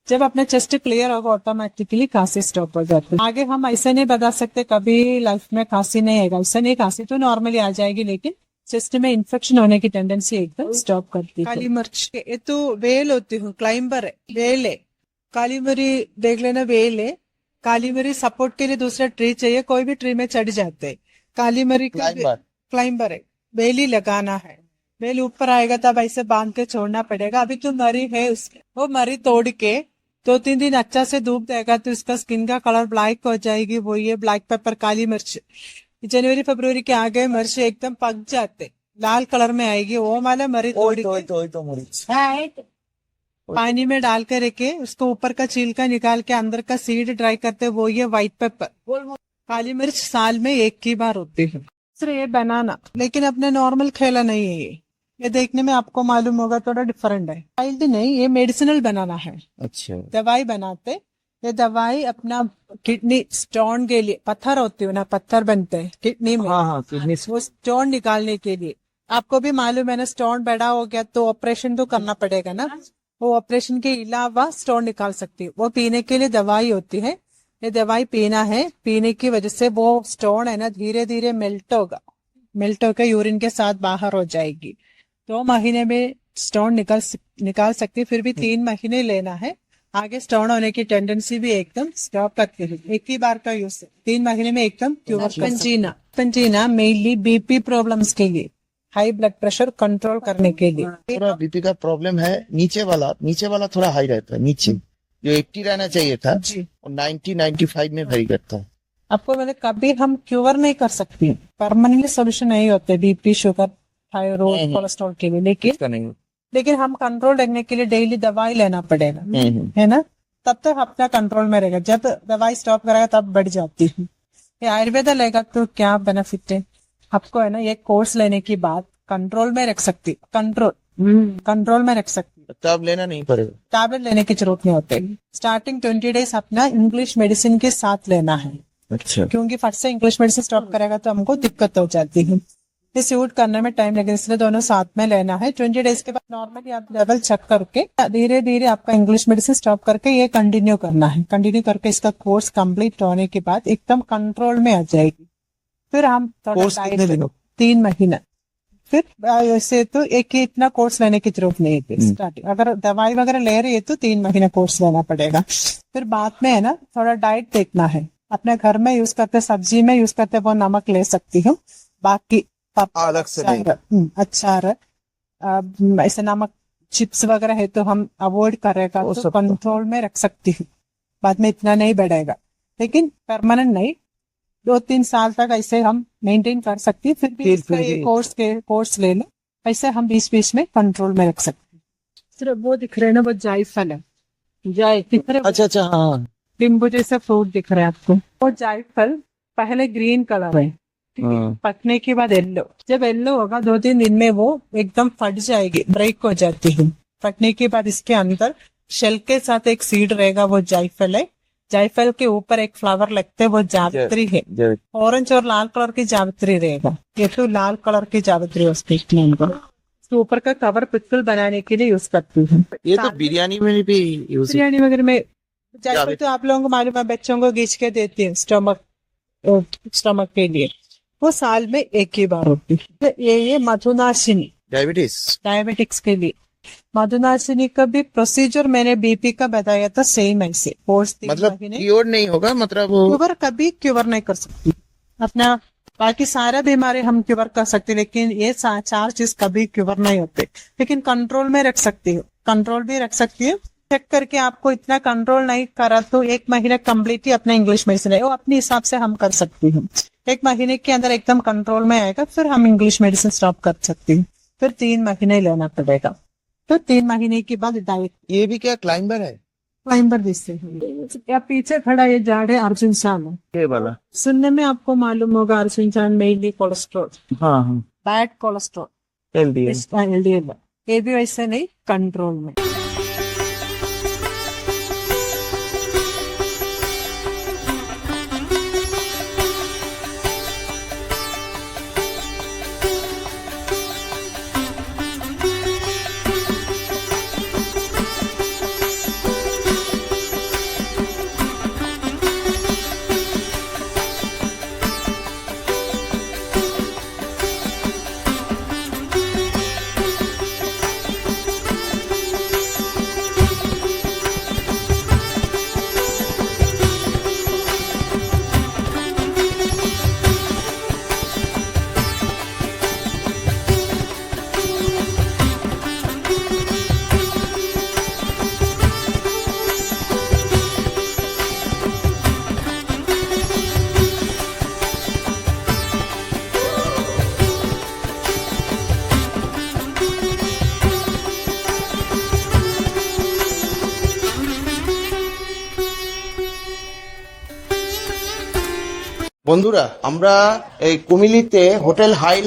जब अपना चेस्ट क्लियर होगा ऑटोमेटिकली खांसी स्टॉप हो जाती है। आगे हम ऐसे नहीं बता सकते कभी लाइफ में खांसी नहीं आएगा, ऐसा नहीं, खांसी तो नॉर्मली आ जाएगी लेकिन चेस्ट में इन्फेक्शन होने की टेंडेंसी एकदम स्टॉप करती है। काली मिर्च ये तो वेल होती हूँ, क्लाइंबर है, वेल है। काली मिरी देख लेना, वेल है। काली मिरी सपोर्ट के लिए दूसरा ट्री चाहिए, कोई भी ट्री में चढ़ जाते हैं। काली मिरी का क्लाइंबर। क्लाइंबर है, बेल ही लगाना है। बेल ऊपर आएगा तब ऐसे बांध के छोड़ना पड़ेगा। अभी तो मरी है उसके, वो मरी तोड़ के 2-3 दिन अच्छा से धूप देगा तो इसका स्किन का कलर ब्लैक हो जाएगी। वो ये ब्लैक पेपर, काली मिर्च जनवरी फरवरी के आगे मिर्च एकदम पक जाते, लाल कलर में आएगी, वो वाला मरी तोड़ के पानी में डाल के रखे, उसको ऊपर का छिलका निकाल के अंदर का सीड ड्राई करते, वो ये व्हाइट पेपर। काली मिर्च साल में 1 की बार होती है। सिर्फ ये बनाना, लेकिन अपने नॉर्मल खेला नहीं है ये देखने में आपको मालूम होगा थोड़ा डिफरेंट है। चाइल्ड नहीं, ये मेडिसिनल बनाना है, अच्छा। दवाई बनाते। ये दवाई अपना किडनी स्टोन के लिए, पत्थर होती है ना, पत्थर बनते हैं किडनी में, हाँ किडनी वो स्टोन निकालने के लिए। आपको भी मालूम है ना, स्टोन बड़ा हो गया तो ऑपरेशन तो करना पड़ेगा ना, वो ऑपरेशन के अलावा स्टोन निकाल सकती है। वो पीने के लिए दवाई होती है, ये दवाई पीना है। पीने की वजह से वो स्टोन है ना धीरे धीरे मेल्ट होकर यूरिन के साथ बाहर हो जाएगी। 2 महीने में स्टोन निकाल सकती है, फिर भी 3 महीने लेना है। आगे स्टोन होने की टेंडेंसी भी एकदम स्टॉप करती है, 1 ही बार का यूज है, 3 महीने में एकदम क्योर। पंजीना मेनली बीपी प्रॉब्लम्स के लिए, हाई ब्लड प्रेशर कंट्रोल करने के लिए। थोड़ा बीपी का प्रॉब्लम है, नीचे वाला थोड़ा हाई रहता है, नीचे जो 80 रहना चाहिए था जी, और 90-95 में वेरी करता है। आपको मतलब कभी हम क्योर नहीं कर सकते, परमानेंटली सोल्यूशन नहीं होते बीपी, शुगर, थायराइड, कोलेस्ट्रॉल के लिए, लेकिन हम कंट्रोल रखने के लिए डेली दवाई लेना पड़ेगा, है ना, तब तक अपना कंट्रोल में रहेगा। जब दवाई स्टॉप करेगा तब बढ़ जाती है। ये आयुर्वेदा लेगा तो क्या बेनिफिट है आपको, है ना, ये कोर्स लेने के बाद कंट्रोल में रख सकती, कंट्रोल में रख सकती, तब लेना नहीं पड़ेगा, टैबलेट लेने की जरूरत नहीं होती। स्टार्टिंग 20 डेज अपना इंग्लिश मेडिसिन के साथ लेना है। अच्छा। क्योंकि फट से इंग्लिश मेडिसिन स्टॉप करेगा तो हमको दिक्कत हो जाती है, ये सूट करने में टाइम लगेगा, इसलिए दोनों साथ में लेना है। 20 डेज के बाद नॉर्मली आप लेवल चेक करके धीरे धीरे आपका इंग्लिश मेडिसिन स्टॉप करके ये कंटिन्यू करना है। कंटिन्यू करके इसका कोर्स कंप्लीट होने के बाद एकदम कंट्रोल में आ जाएगी। फिर हम कोर्स कितने दिन? 3 महीना। फिर ऐसे तो एक ही इतना कोर्स लेने की जरूरत नहीं है। स्टार्टिंग अगर दवाई वगैरह ले रही है तो 3 महीना कोर्स लेना पड़ेगा। फिर बाद में है ना थोड़ा डाइट देखना है, अपने घर में यूज करते, सब्जी में यूज करते वो नमक ले सकती हूँ, बाकी अलग से नहीं। अच्छा ऐसे नमक चिप्स वगैरह है तो हम अवॉइड करेगा तो कंट्रोल में रख सकती हूँ, बाद में इतना नहीं बढ़ेगा, लेकिन परमानेंट नहीं, 2-3 साल तक ऐसे हम मेंटेन कर सकती है। फिर भी इसका ये कोर्स ले लो, ऐसे हम 20-20 में कंट्रोल में रख सकते हैं। सिर्फ वो दिख रहे हैं ना, वो जायफल है, दिख रहे, अच्छा हाँ, नींबू जैसा फ्रूट दिख रहा है आपको, वो जायफल पहले ग्रीन कलर है, पकने के बाद येलो, जब येलो होगा 2-3 दिन में वो एकदम फट जाएगी, ब्रेक हो जाती है। फटने के बाद इसके अंदर शेल के साथ एक सीड रहेगा, वो जायफल है। जायफल के ऊपर एक फ्लावर लगते है, वो जावित्री है, ऑरेंज और लाल कलर की जावित्री रहेगा। ये तो लाल कलर की जावित्री उसके ऊपर का कवर पिकल बनाने के लिए यूज करती हूँ। ये तो बिरयानी में भी यूज, बिरयानी वगैरह में जायफल तो आप लोगों को मालूम है, बच्चों को घींच के देती है स्टमक के लिए, वो साल में 1 ही बार होती है। ये मधुनाशिनी डायबिटिक्स के लिए, मधुनाशिनी का भी प्रोसीजर मैंने बीपी का बताया था, सेम ऐसे कोर्स, मतलब क्योर नहीं होगा, मतलब क्योर कभी क्योर नहीं कर सकती अपना, बाकी सारा बीमारी हम क्योर कर सकते, लेकिन ये 4 चीज कभी क्योर नहीं होते, लेकिन कंट्रोल में रख सकती हो, कंट्रोल भी रख सकती है। चेक करके आपको इतना कंट्रोल नहीं करा तो 1 महीना कम्प्लीटली अपना इंग्लिश मेडिसिन है, वो अपने हिसाब से हम कर सकती हूँ। 1 महीने के अंदर एकदम कंट्रोल में आएगा, फिर हम इंग्लिश मेडिसिन स्टॉप कर सकती हूँ, फिर 3 महीने लेना पड़ेगा, तो 3 महीने के बाद डाइट। ये भी क्या क्लाइंबर है? क्लाइंबर जिससे या पीछे खड़ा ये झाड़ है अर्जुन शान, ये वाला सुनने में आपको मालूम होगा, अर्जुन शान मेनली कोलेस्ट्रॉल, हाँ बैड कोलेस्ट्रॉल, LDL, ये भी वैसे नहीं, कंट्रोल में। বন্ধুরা, আমরা এই কুমিলিতে হোটেল হাই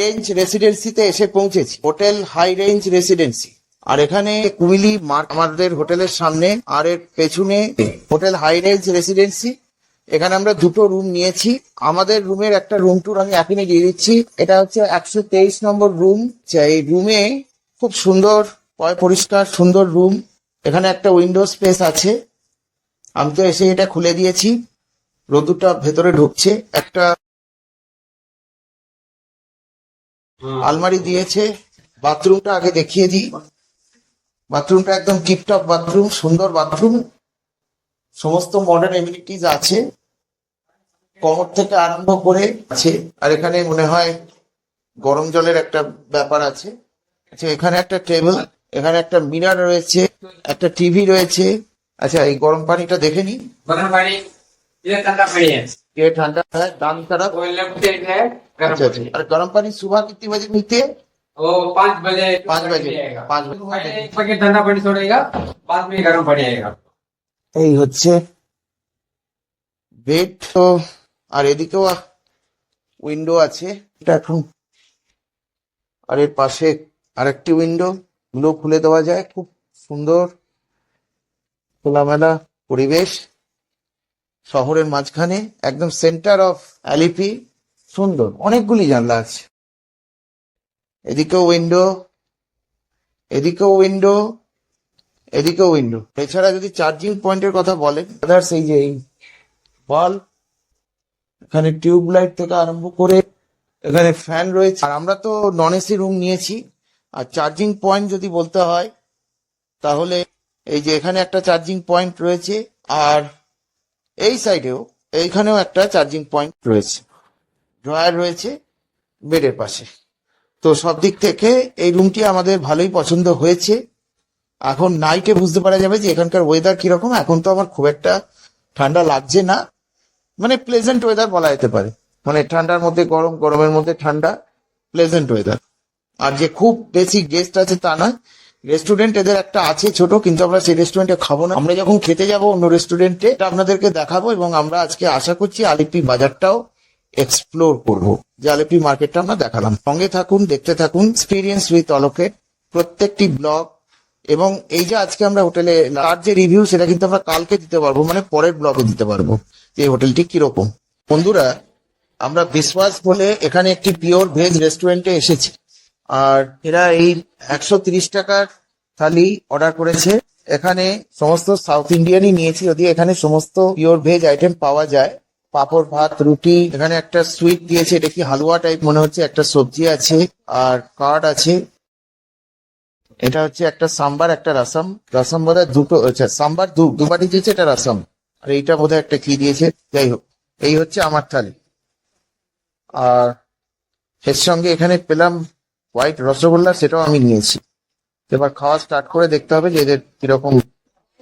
রেঞ্জ রেসিডেন্সিতে এসে পৌঁছেছি। Hotel high range residency. আর এখানে কুমিলি আমাদের হোটেলের সামনে, আর এর পেছনে হোটেল হাই রেঞ্জ রেসিডেন্সি। এখানে আমরা দুটো রুম নিয়েছি। আমাদের রুমের একটা রুম ট্যুর আমি এখনই দিয়ে দিচ্ছি। এটা হচ্ছে 123 নম্বর রুম। এই রুমে খুব সুন্দর, পরিষ্কার সুন্দর রুম। এখানে একটা উইন্ডো স্পেস আছে। আমি তো এসে এটা খুলে দিয়েছি, রোদুরটা ভেতরে ঢুকছে। একটা আলমারি দিয়েছে। বাথরুমটা আগে দেখিয়ে দিই। বাথরুমটা একদম টিপটপ বাথরুম, সুন্দর বাথরুম। সমস্ত মডার্ন এমিনিটিজ আছে, কমোড থেকে আরম্ভ করে আছে। আর এখানে মনে হয় গরম জলের একটা ব্যাপার আছে। আচ্ছা, এখানে একটা টেবিল, এখানে একটা মিরার রয়েছে, একটা টিভি রয়েছে। আচ্ছা, এই গরম পানিটা দেখে নি। गरम पानी ये ठंडा पानी है ये ठंडा है, दाम तरफ। वो लिमिटेड है गरम अच्छा अच्छा। और गर्म पानी सुबह कितनी बजे मिलती है? वो 5 बजे 5 बजे। आएगा 5 बजे। पहले एक पैकेट ठंडा पानी छोड़ेगा, बाद में गरम पानी आएगा। এই হচ্ছে বেড। তো আর এদিকেও উইন্ডো আছে। এটা এখন, আর এর পাশে আরেকটি উইন্ডো, গুলো খুলে দেওয়া যায়। খুব সুন্দর খোলামেলা পরিবেশ, শহরের মাঝখানে, একদম সেন্টার অফ অ্যালিপি। সুন্দর, অনেকগুলি জানলা আছে। এদিকেও উইন্ডো, এদিকেও উইন্ডো, এদিকেও উইন্ডো। এছাড়া যদি চার্জিং পয়েন্টের কথা বলেন, আদার্স এই যে এই বাল্ব, এখানে টিউব লাইট থেকে আরম্ভ করে এখানে ফ্যান রয়েছে। আর আমরা তো নন এসি রুম নিয়েছি। আর চার্জিং পয়েন্ট যদি বলতে হয়, তাহলে এই যে এখানে একটা চার্জিং পয়েন্ট রয়েছে, আর এই সাইডেও, এইখানেও একটা চার্জিং পয়েন্ট রয়েছে। ড্রয়ার রয়েছে বেডের পাশে। তো সব দিক থেকে এই রুমটি আমাদের ভালোই পছন্দ হয়েছে। এখন নাইটে বুঝতে পারা যাবে যে এখানকার ওয়েদার কিরকম। এখন তো আমার খুব একটা ঠান্ডা লাগছে না, মানে প্লেজেন্ট ওয়েদার বলা যেতে পারে। মানে ঠান্ডার মধ্যে গরম, গরমের মধ্যে ঠান্ডা, প্লেজেন্ট ওয়েদার। আর যে খুব বেশি গেস্ট আছে তা নয়। রেস্টুরেন্ট এদের একটা আছে ছোট, কিন্তু আমরা সেই রেস্টুরেন্টে খাবো না। আমরা যখন খেতে যাব অন্য রেস্টুরেন্টে, এটা আপনাদেরকে দেখাবো। এবং আমরা আজকে আশা করছি আলিপি বাজারটাও এক্সপ্লোর করব, যে আলিপি মার্কেটটা আমরা দেখালাম। সঙ্গে থাকুন, দেখতে থাকুন এক্সপিরিয়েন্স উইথ অলোকেট প্রত্যেকটি ব্লগ। এবং এই যে আজকে আমরা হোটেলে তার যে রিভিউ, সেটা কিন্তু আমরা কালকে দিতে পারবো, মানে পরের ব্লগে দিতে পারবো যে এই হোটেলটি কিরকম। বন্ধুরা, আমরা বিশ্বাস বলে এখানে একটি পিওর ভেজ রেস্টুরেন্টে এসেছি। আর এরা এই 130 টাকার থালি অর্ডার করেছে। এখানে সমস্ত সাউথ ইন্ডিয়ানই নিয়েছি, যদি এখানে সমস্ত পিওর ভেজ আইটেম পাওয়া যায়। পাঁপড়, ভাত, রুটি, এখানে একটা সুইট দিয়েছে, এটা কি হালুয়া টাইপ মনে হচ্ছে। একটা সবজি আছে, আর কার্ড আছে। এটা হচ্ছে একটা সাম্বার, একটা রসম। রসম বোধহয় দুটো, আচ্ছা সাম্বার দুবারই দিয়েছে, এটা রসম। আর এইটা বোধহয় একটা কি দিয়েছে। যাই হোক, এই হচ্ছে আমার থালি। আর এর সঙ্গে এখানে পেলাম হোয়াইট রসগোল্লা, সেটাও আমি নিয়েছি। এবার খাওয়া স্টার্ট করে দেখতে হবে যে এদের কিরকম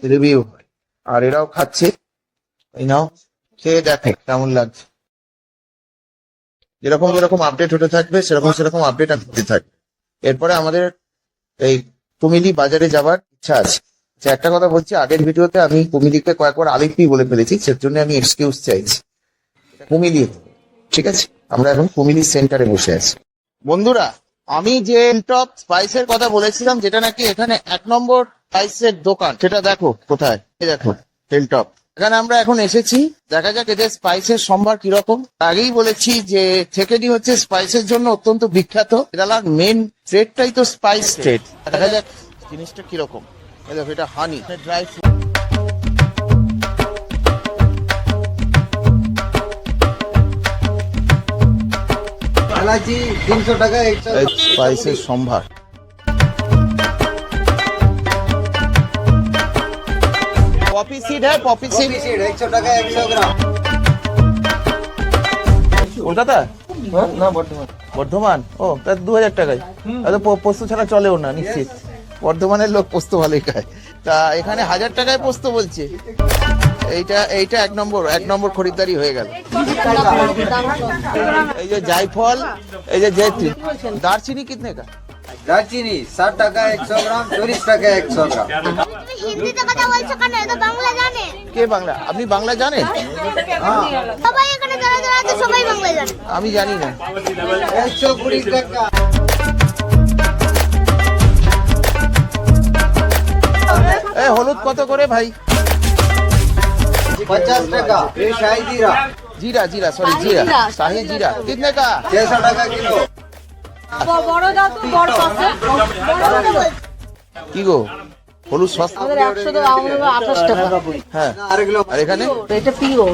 রিভিউ হয়। আর এরাও খাচ্ছে, এই নাও খেয়ে দেখো কেমন লাগছে। যেরকম যেরকম আপডেট হতে থাকবে, সেরকম আপডেট হতে থাকবে। এরপরে আমাদের এই কুমিলি বাজারে যাবার ইচ্ছা আছে। আচ্ছা, একটা কথা বলছি, আগের ভিডিওতে আমি কুমিলিকে কয়েকবার আলিপি বলে ফেলেছি, সেজন্য আমি এক্সকিউজ চাইছি। কুমিলি, ঠিক আছে? আমরা এখন কুমিলি সেন্টারে বসে আছি। বন্ধুরা, আমি যে টপ স্পাইসের কথা বলেছিলাম, যেটা নাকি এখানে 1 নম্বর স্পাইসের দোকান, সেটা দেখো কোথায়। এই দেখো হিলটপ। এখানে আমরা এখন এসেছি, দেখা যাক এদের স্পাইসের সম্ভার কিরকম। আগেই বলেছি যে থেকেডি হচ্ছে স্পাইসের জন্য অত্যন্ত বিখ্যাত। কেরালার মেন ট্রেডটাই তো স্পাইস ট্রেড। দেখা যাক জিনিসটা কিরকম। এই দেখো, এটা হানি ড্রাই ফ্রুট। স্পাইসের সম্ভার। পপি সিড হ্যাঁ, পপি সিড 100 টাকা 100 গ্রাম। কলকাতা না, বর্ধমান। ও তা 2000 টাকায়। তাহলে পোস্ত ছাড়া চলেও না নিশ্চিত। বর্ধমানের লোক পোস্ত ভালোই খায়। তা এখানে 1000 টাকায় পোস্ত বলছে। এইটা 1 নম্বর খরিদ্দারি হয়ে গেল। এই যে জায়ফল, এই যে জয়ত্রী। दालचीनी कितने का? দারচিনি 60 টাকা 100 গ্রাম, 40 টাকা 100 গ্রাম। তুমি হিন্দিতে কথা বলছো কেন? এ তো বাংলা জানে। কে বাংলা? আপনি বাংলা জানেন? সবাই এখানে যারা যারা আছে সবাই বাংলা জানে। আমি জানি না। 120 টাকা। হলুদ কত করে ভাই? 50 টাকা। ये शाही जीरा जीरा जीरा सॉरी जीरा शाही जीरा कितने का? 600 টাকা কিলো। বড় দাও তো, বড় আছে। কি গো হলুদ সস্তা? আমাদের 100 টাকা, আমাদের 28 টাকা। হ্যাঁ আর কিলো আর এখানে এটা পিওর।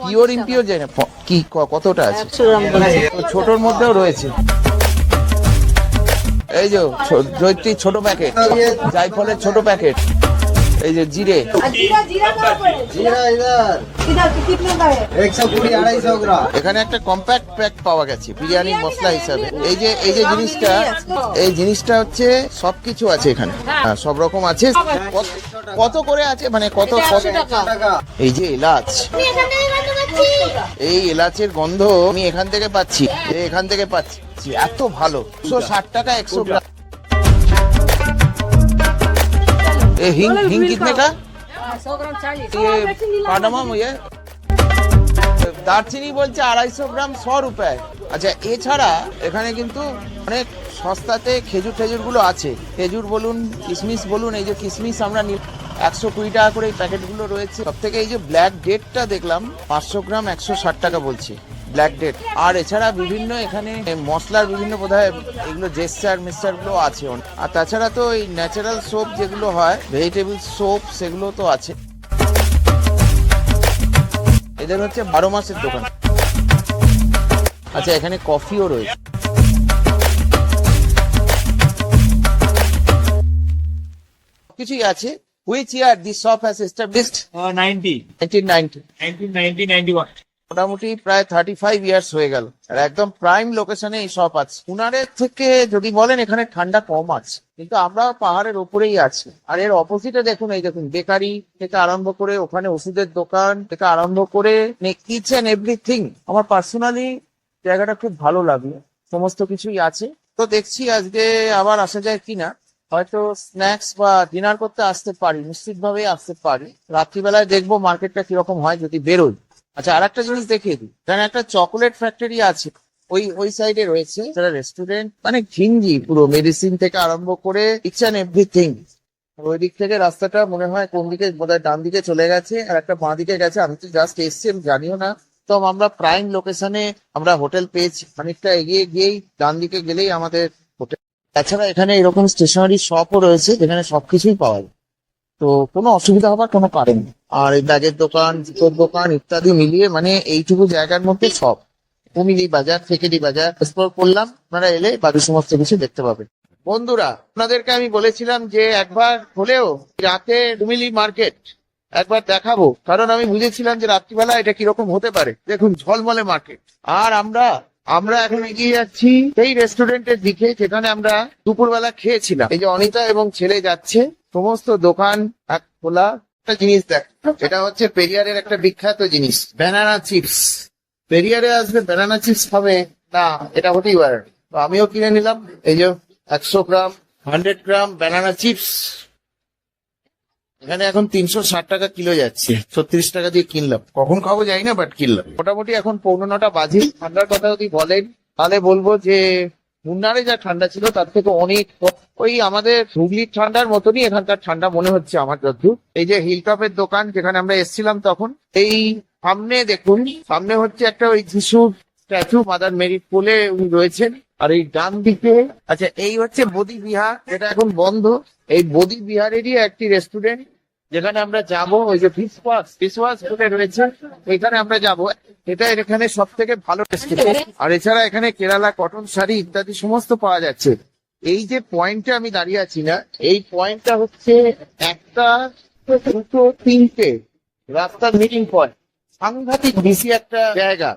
পিওর ইমপিওর যায় না কি কতটা আছে? 100 গ্রাম করে। তো ছোটর মধ্যেও রয়েছে। এই যে জয়ত্রী ছোট প্যাকেট, জায়ফলের ছোট প্যাকেট, এই যে জিরে, जीरा इधर 120 250 গ্রাম। এখানে একটা কম্প্যাক্ট প্যাক পাওয়া গেছে বিরিয়ানি মশলা হিসাবে। এই যে জিনিসটা হচ্ছে সবকিছু আছে এখানে। হ্যাঁ, সব রকম আছে। কত করে আছে মানে কত? 100 টাকা। এই যে এলাচ, আমি এখান থেকে গন্ধ পাচ্ছি। এই এলাচের গন্ধ আমি এখান থেকে পাচ্ছি, এখান থেকে পাচ্ছি। এত ভালো। 160 টাকা 100 গ্রাম। ये हिंग कितने का? 100 গ্রাম 40। ये कार्डमम ये দারচিনি বলছে 250 গ্রাম 100 রুপিয়ে। আচ্ছা এছাড়া এখানে কিন্তু অনেক সস্তাতে খেজুর গুলো আছে। খেজুর বলুন, কিশমিশ বলুন। এই যে কিশমিশ আমরা 120 টাকা করে এই প্যাকেটগুলো রয়েছে। সব থেকে এই যে ব্ল্যাক ডেটটা দেখলাম 500 গ্রাম 160 টাকা বলছে ব্ল্যাক ডেট। আর এছাড়া বিভিন্ন এখানে মশলার বিভিন্ন বোধহয় এগুলো জেস্টার মিক্সচার গুলো আছে। আর তাছাড়া তো এই ন্যাচারাল সোপ যেগুলো হয়, ভেজিটেবল সোপ, সেগুলো তো আছে। এদের হচ্ছে 12 মাসের দোকান। আচ্ছা এখানে কফিও রয়েছে। কিছুই আছে। Which year this shop has established? 90, 1990। 1990, 91. মোটামুটি প্রায় 35 ইয়ার্স হয়ে গেল। আর একদম প্রাইম লোকেশনে এই শপ আছে। কুনারের থেকে যদি বলেন এখানে ঠান্ডা কম আছে, কিন্তু আমরা পাহাড়ের ওপরেই আছি। আর এর অপোজিটে দেখুন, এই দেখুন বেকারি থেকে আরম্ভ করে ওখানে ওষুধের দোকান থেকে আরম্ভ করে ইচ এন্ড এভরিথিং। আমার পার্সোনালি জায়গাটা খুব ভালো লাগলো, সমস্ত কিছুই আছে। তো দেখছি আজকে আবার আসা যায় কিনা। হয়তো স্ন্যাক্স বা ডিনার করতে আসতে পারি, নিশ্চিত ভাবে আসতে পারি। রাত্রিবেলায় দেখবো মার্কেটটা কিরকম হয় যদি বেরোই। আচ্ছা আর একটা জিনিস দেখিয়ে দিই, এখানে একটা চকোলেট ফ্যাক্টরি আছে ওই সাইডে রয়েছে, যারা রেস্টুরেন্ট মানে ঘিঞ্জি পুরো মেডিসিন থেকে আরম্ভ করে ইচ এন্ড এভরিথিং। ওই দিক থেকে রাস্তাটা মনে হয় কোন দিকে, বোধহয় ডান দিকে চলে গেছে আর একটা বাঁ দিকে গেছে। আমি তো জাস্ট এসছি, আমি জানিও না। তো আমরা প্রাইম লোকেশনে আমরা হোটেল পেয়েছি। খানিকটা এগিয়ে গিয়েই ডান দিকে গেলেই আমাদের হোটেল। তাছাড়া এখানে এরকম স্টেশনারি শপও রয়েছে যেখানে সবকিছুই পাওয়া যায়। তো কোনো অসুবিধা হবার কোনো কারণ নেই। আর এই ব্যাগের দোকান, জুতোর দোকান ইত্যাদি মিলিয়ে মানে এইটুকু জায়গার মধ্যে সব। কুমিলি বাজার, ফেকেডি বাজার এক্সপ্লোর করলাম। আপনারা এলে বাকি সমস্ত কিছু দেখতে পাবেন। বন্ধুরা আপনাদেরকে আমি বলেছিলাম যে একবার হলেও রাতে কুমিলি মার্কেট একবার দেখাবো, কারণ আমি বুঝেছিলাম যে রাত্রিবেলা এটা কিরকম হতে পারে। দেখুন ঝলমলে মার্কেট। আর আমরা এখন এগিয়ে যাচ্ছি সেই রেস্টুরেন্টের দিকে যেখানে আমরা দুপুরবেলা খেয়েছিলাম। এই যে অনিতা এবং ছেলে যাচ্ছে, সমস্ত দোকান এক খোলা। একটা জিনিস দেখ, এটা হচ্ছে পেরিয়ারের একটা বিখ্যাত জিনিস, ব্যানানা চিপস। পেরিয়ারে আসবে ব্যানানা চিপস খাবে না, এটা হতেই পারে না। তো আমিও কিনে নিলাম এই যে 100 গ্রাম 100 গ্রাম ব্যানানা চিপস। এখানে এখন 360 টাকা কিলো যাচ্ছে, 36 টাকা দিয়ে কিনলাম। কখন খাবো জানি না, বাট কিনলাম। মোটামুটি এখন 9:15 বাজে। ঠান্ডার কথা যদি বলেন তাহলে বলবো যে মুন্নারে যা ঠান্ডা ছিল তার থেকে অনেক ওই আমাদের হুগলির ঠান্ডার মতনই এখানকার ঠান্ডা মনে হচ্ছে আমার যতদূর। এই যে হিলটপের দোকান যেখানে আমরা এসেছিলাম তখন, এই সামনে দেখুন, সামনে হচ্ছে একটা ওই যিশুর স্ট্যাচু, মাদার মেরির কোলে উনি রয়েছেন। আর এই ডান দিকে, আচ্ছা এই হচ্ছে বদি বিহার, যেটা এখন বন্ধ। এই বদি বিহারেরই একটি রেস্টুরেন্ট যেখানে আমরা যাব। ওই যে ফিশ ওয়াশ বলে রয়েছে, এখানে আমরা যাব। এটা এখানে সব থেকে ভালো রেস্টুরেন্ট। আর এছাড়া এখানে কেরালা কটন শাড়ি ইত্যাদি সমস্ত পাওয়া যাচ্ছে। এই যে পয়েন্টে আমি দাঁড়িয়ে আছি না, এই পয়েন্টটা হচ্ছে 1টা 2টো 3টে রাস্তার মিটিং পয়েন্ট। সাংঘাতিক বেশি একটা জায়গা।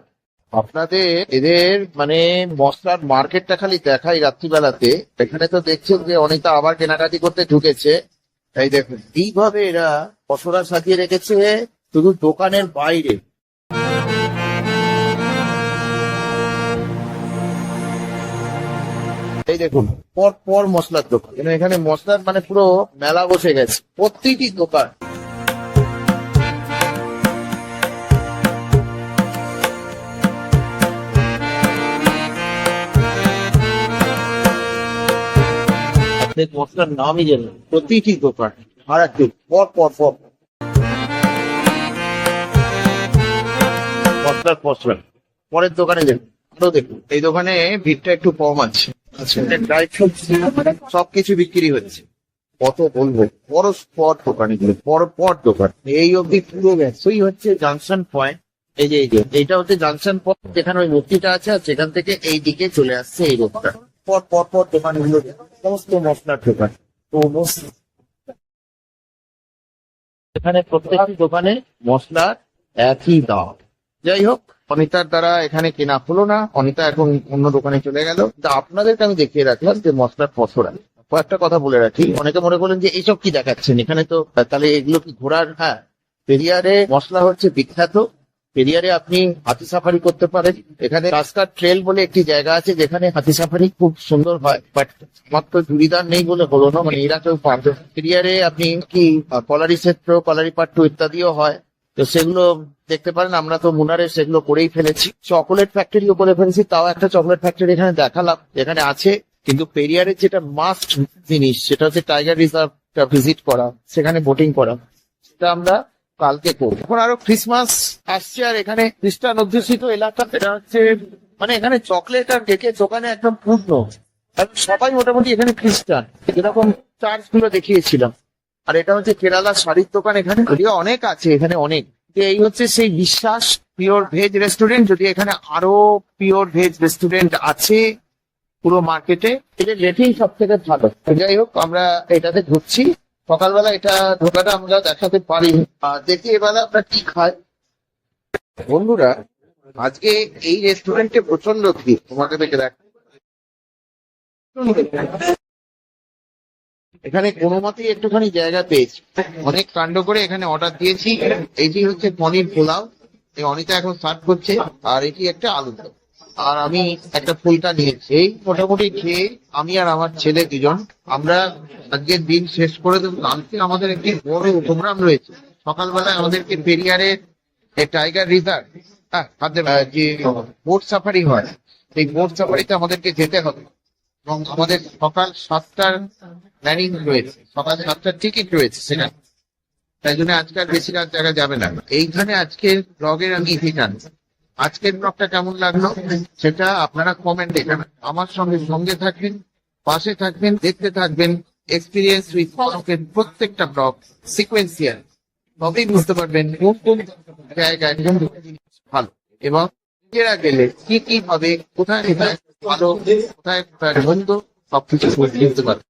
আপনাদের এদের মানে মশলার মার্কেটটা খালি দেখাই রাত্রিবেলাতে। এখানে তো দেখছেন যে অনেকটা আবার কেনাকাটি করতে ঢুকেছে। এই দেখুন এইভাবে এরা পসরা সাজিয়ে রেখেছে শুধু দোকানের বাইরে। এই দেখুন পর পর মশলার দোকান, এখানে মশলার মানে পুরো মেলা বসে গেছে প্রতিটি দোকান। আপনি মশলার নামই জানেন, প্রতিটি দোকান মারাত্মক পর পর পর মশলার মশলা। পরের দোকানে যান, আরো দেখুন এই দোকানে ভিড়টা একটু কম আছে। আচ্ছা, ড্রাই ফ্রুটস সবকিছু বিক্রি হচ্ছে। কত বলবো, বড় স্পট দোকান এগুলো, বড় পট দোকান। এই অবধি পুরো ব্যবসায়ী হচ্ছে জাংশন পয়েন্ট। এই যে এইটা হচ্ছে জাংশন পয়েন্ট, যেখানে ওই মূর্তিটা আছে, আর সেখান থেকে এই দিকে চলে আসছে এই রোডটা। পর পর পর দোকানগুলো সমস্ত মশলার দোকান। তো এখানে প্রত্যেকটি দোকানে মশলার একই দাম। যাই হোক, অনিতার দ্বারা এখানে কেনা হলো না, অনিতা এখন অন্য দোকানে চলে গেল। তা আপনাদেরকে আমি দেখিয়ে রাখলাম যে মশলার পসরা। কয়েকটা কথা বলে রাখি, অনেকে মনে করলেন যে এইসব কি দেখাচ্ছেন এখানে, তো তাহলে এগুলো কি ঘোরার? হ্যাঁ, পেরিয়ারে মশলা হচ্ছে বিখ্যাত। পেরিয়ারে আপনি হাতি সাফারি করতে পারেন। এখানে কাসকার ট্রেল বলে একটি জায়গা আছে যেখানে হাতি সাফারি খুব সুন্দর হয়, বাট মাত্র চুড়িদার নেই বলে হলো না, মানে এরা কেউ পারবে। পেরিয়ারে আপনি কি কলারি ক্ষেত্র, কলারি পাট্টু ইত্যাদিও হয়, তো সেগুলো দেখতে পারেন। আমরা তো মুনারে সেগুলো করেই ফেলেছি। চকোলেট ফ্যাক্টরিও করে ফেলেছি, তাও একটা চকোলেট ফ্যাক্টরি এখানে দেখালাম, এখানে আছে। কিন্তু পেরিয়ারের যেটা মাস্ট জিনিস সেটা হচ্ছে টাইগার রিজার্ভটা ভিজিট করা, সেখানে বোটিং করা, সেটা আমরা কালকে করবো। এখন আরো ক্রিসমাস আসছে, আর এখানে খ্রিস্টান অধ্যুষিত এলাকা, এটা হচ্ছে মানে এখানে চকলেট আর কেকের দোকানে একদম পূর্ণ। আর সবাই মোটামুটি এখানে খ্রিস্টান, যেরকম চার্চ গুলো দেখিয়েছিলাম। আর এটা হচ্ছে কেরালা শাড়ির দোকান, এখানে যদিও অনেক আছে, এখানে অনেক। এই হচ্ছে সেই বিশ্বাস পিওর ভেজ রেস্টুরেন্ট। যদি এখানে আরো পিওর ভেজ রেস্টুরেন্ট আছে পুরো মার্কেটে, এদের রেটিং সব থেকে ভালো। যাই হোক, আমরা এটাতে ঢুকছি। সকালবেলা এটা ঢোকাটা আমরা দেখাতে পারি, আর দেখি এবেলা আমরা কি খাই। বন্ধুরা, আজকে এই রেস্টুরেন্টে প্রচন্ড ভিড়, তোমাকে দেখে দেখ। এখানে কোনো মতেই একটুখানি জায়গা পেয়েছি, অনেক কাণ্ড করে এখানে অর্ডার দিয়েছি। এইটি হচ্ছে পনির পোলাও, এই অনিতা এখন সার্ভ করছে, আর এটি একটা আলু চপ, আর আমি একটা ফুলকা নিয়েছি। এই মোটামুটি খেয়ে আমি আর আমার ছেলে দুজন আমরা আজকের দিন শেষ করে দেবো। কালকে আমাদের একটি বড় প্রোগ্রাম রয়েছে। সকালবেলায় আমাদেরকে পেরিয়ারের টাইগার রিজার্ভ, যে বোট সাফারি হয়, সেই বোট সাফারিতে আমাদেরকে যেতে হবে, এবং আমাদের সকাল 7টার প্ল্যানিং রয়েছে, সকাল 7টার টিকিট রয়েছে সেখানে। তাই জন্য আজকাল বেশি রাত জায়গা যাবে না। এইখানে আজকের ব্লগের আমি ইতিহাস, আজকের ব্লগটা কেমন লাগলো সেটা আপনারা কমেন্টে জানান। আমার সঙ্গে থাকবেন, পাশে থাকবেন, দেখতে থাকবেন এক্সপিরিয়েন্স উইথ কনকের প্রত্যেকটা ব্লগ সিকোয়েন্সিয়াল। তবেই বুঝতে পারবেন কোন কোন জায়গায় কোন ভালো, এবং নিজেরা গেলে কি কি হবে, কোথায় কোথায় ভালো, কোথায় কোথায় মন্দ, সবকিছু বুঝতে পারবেন।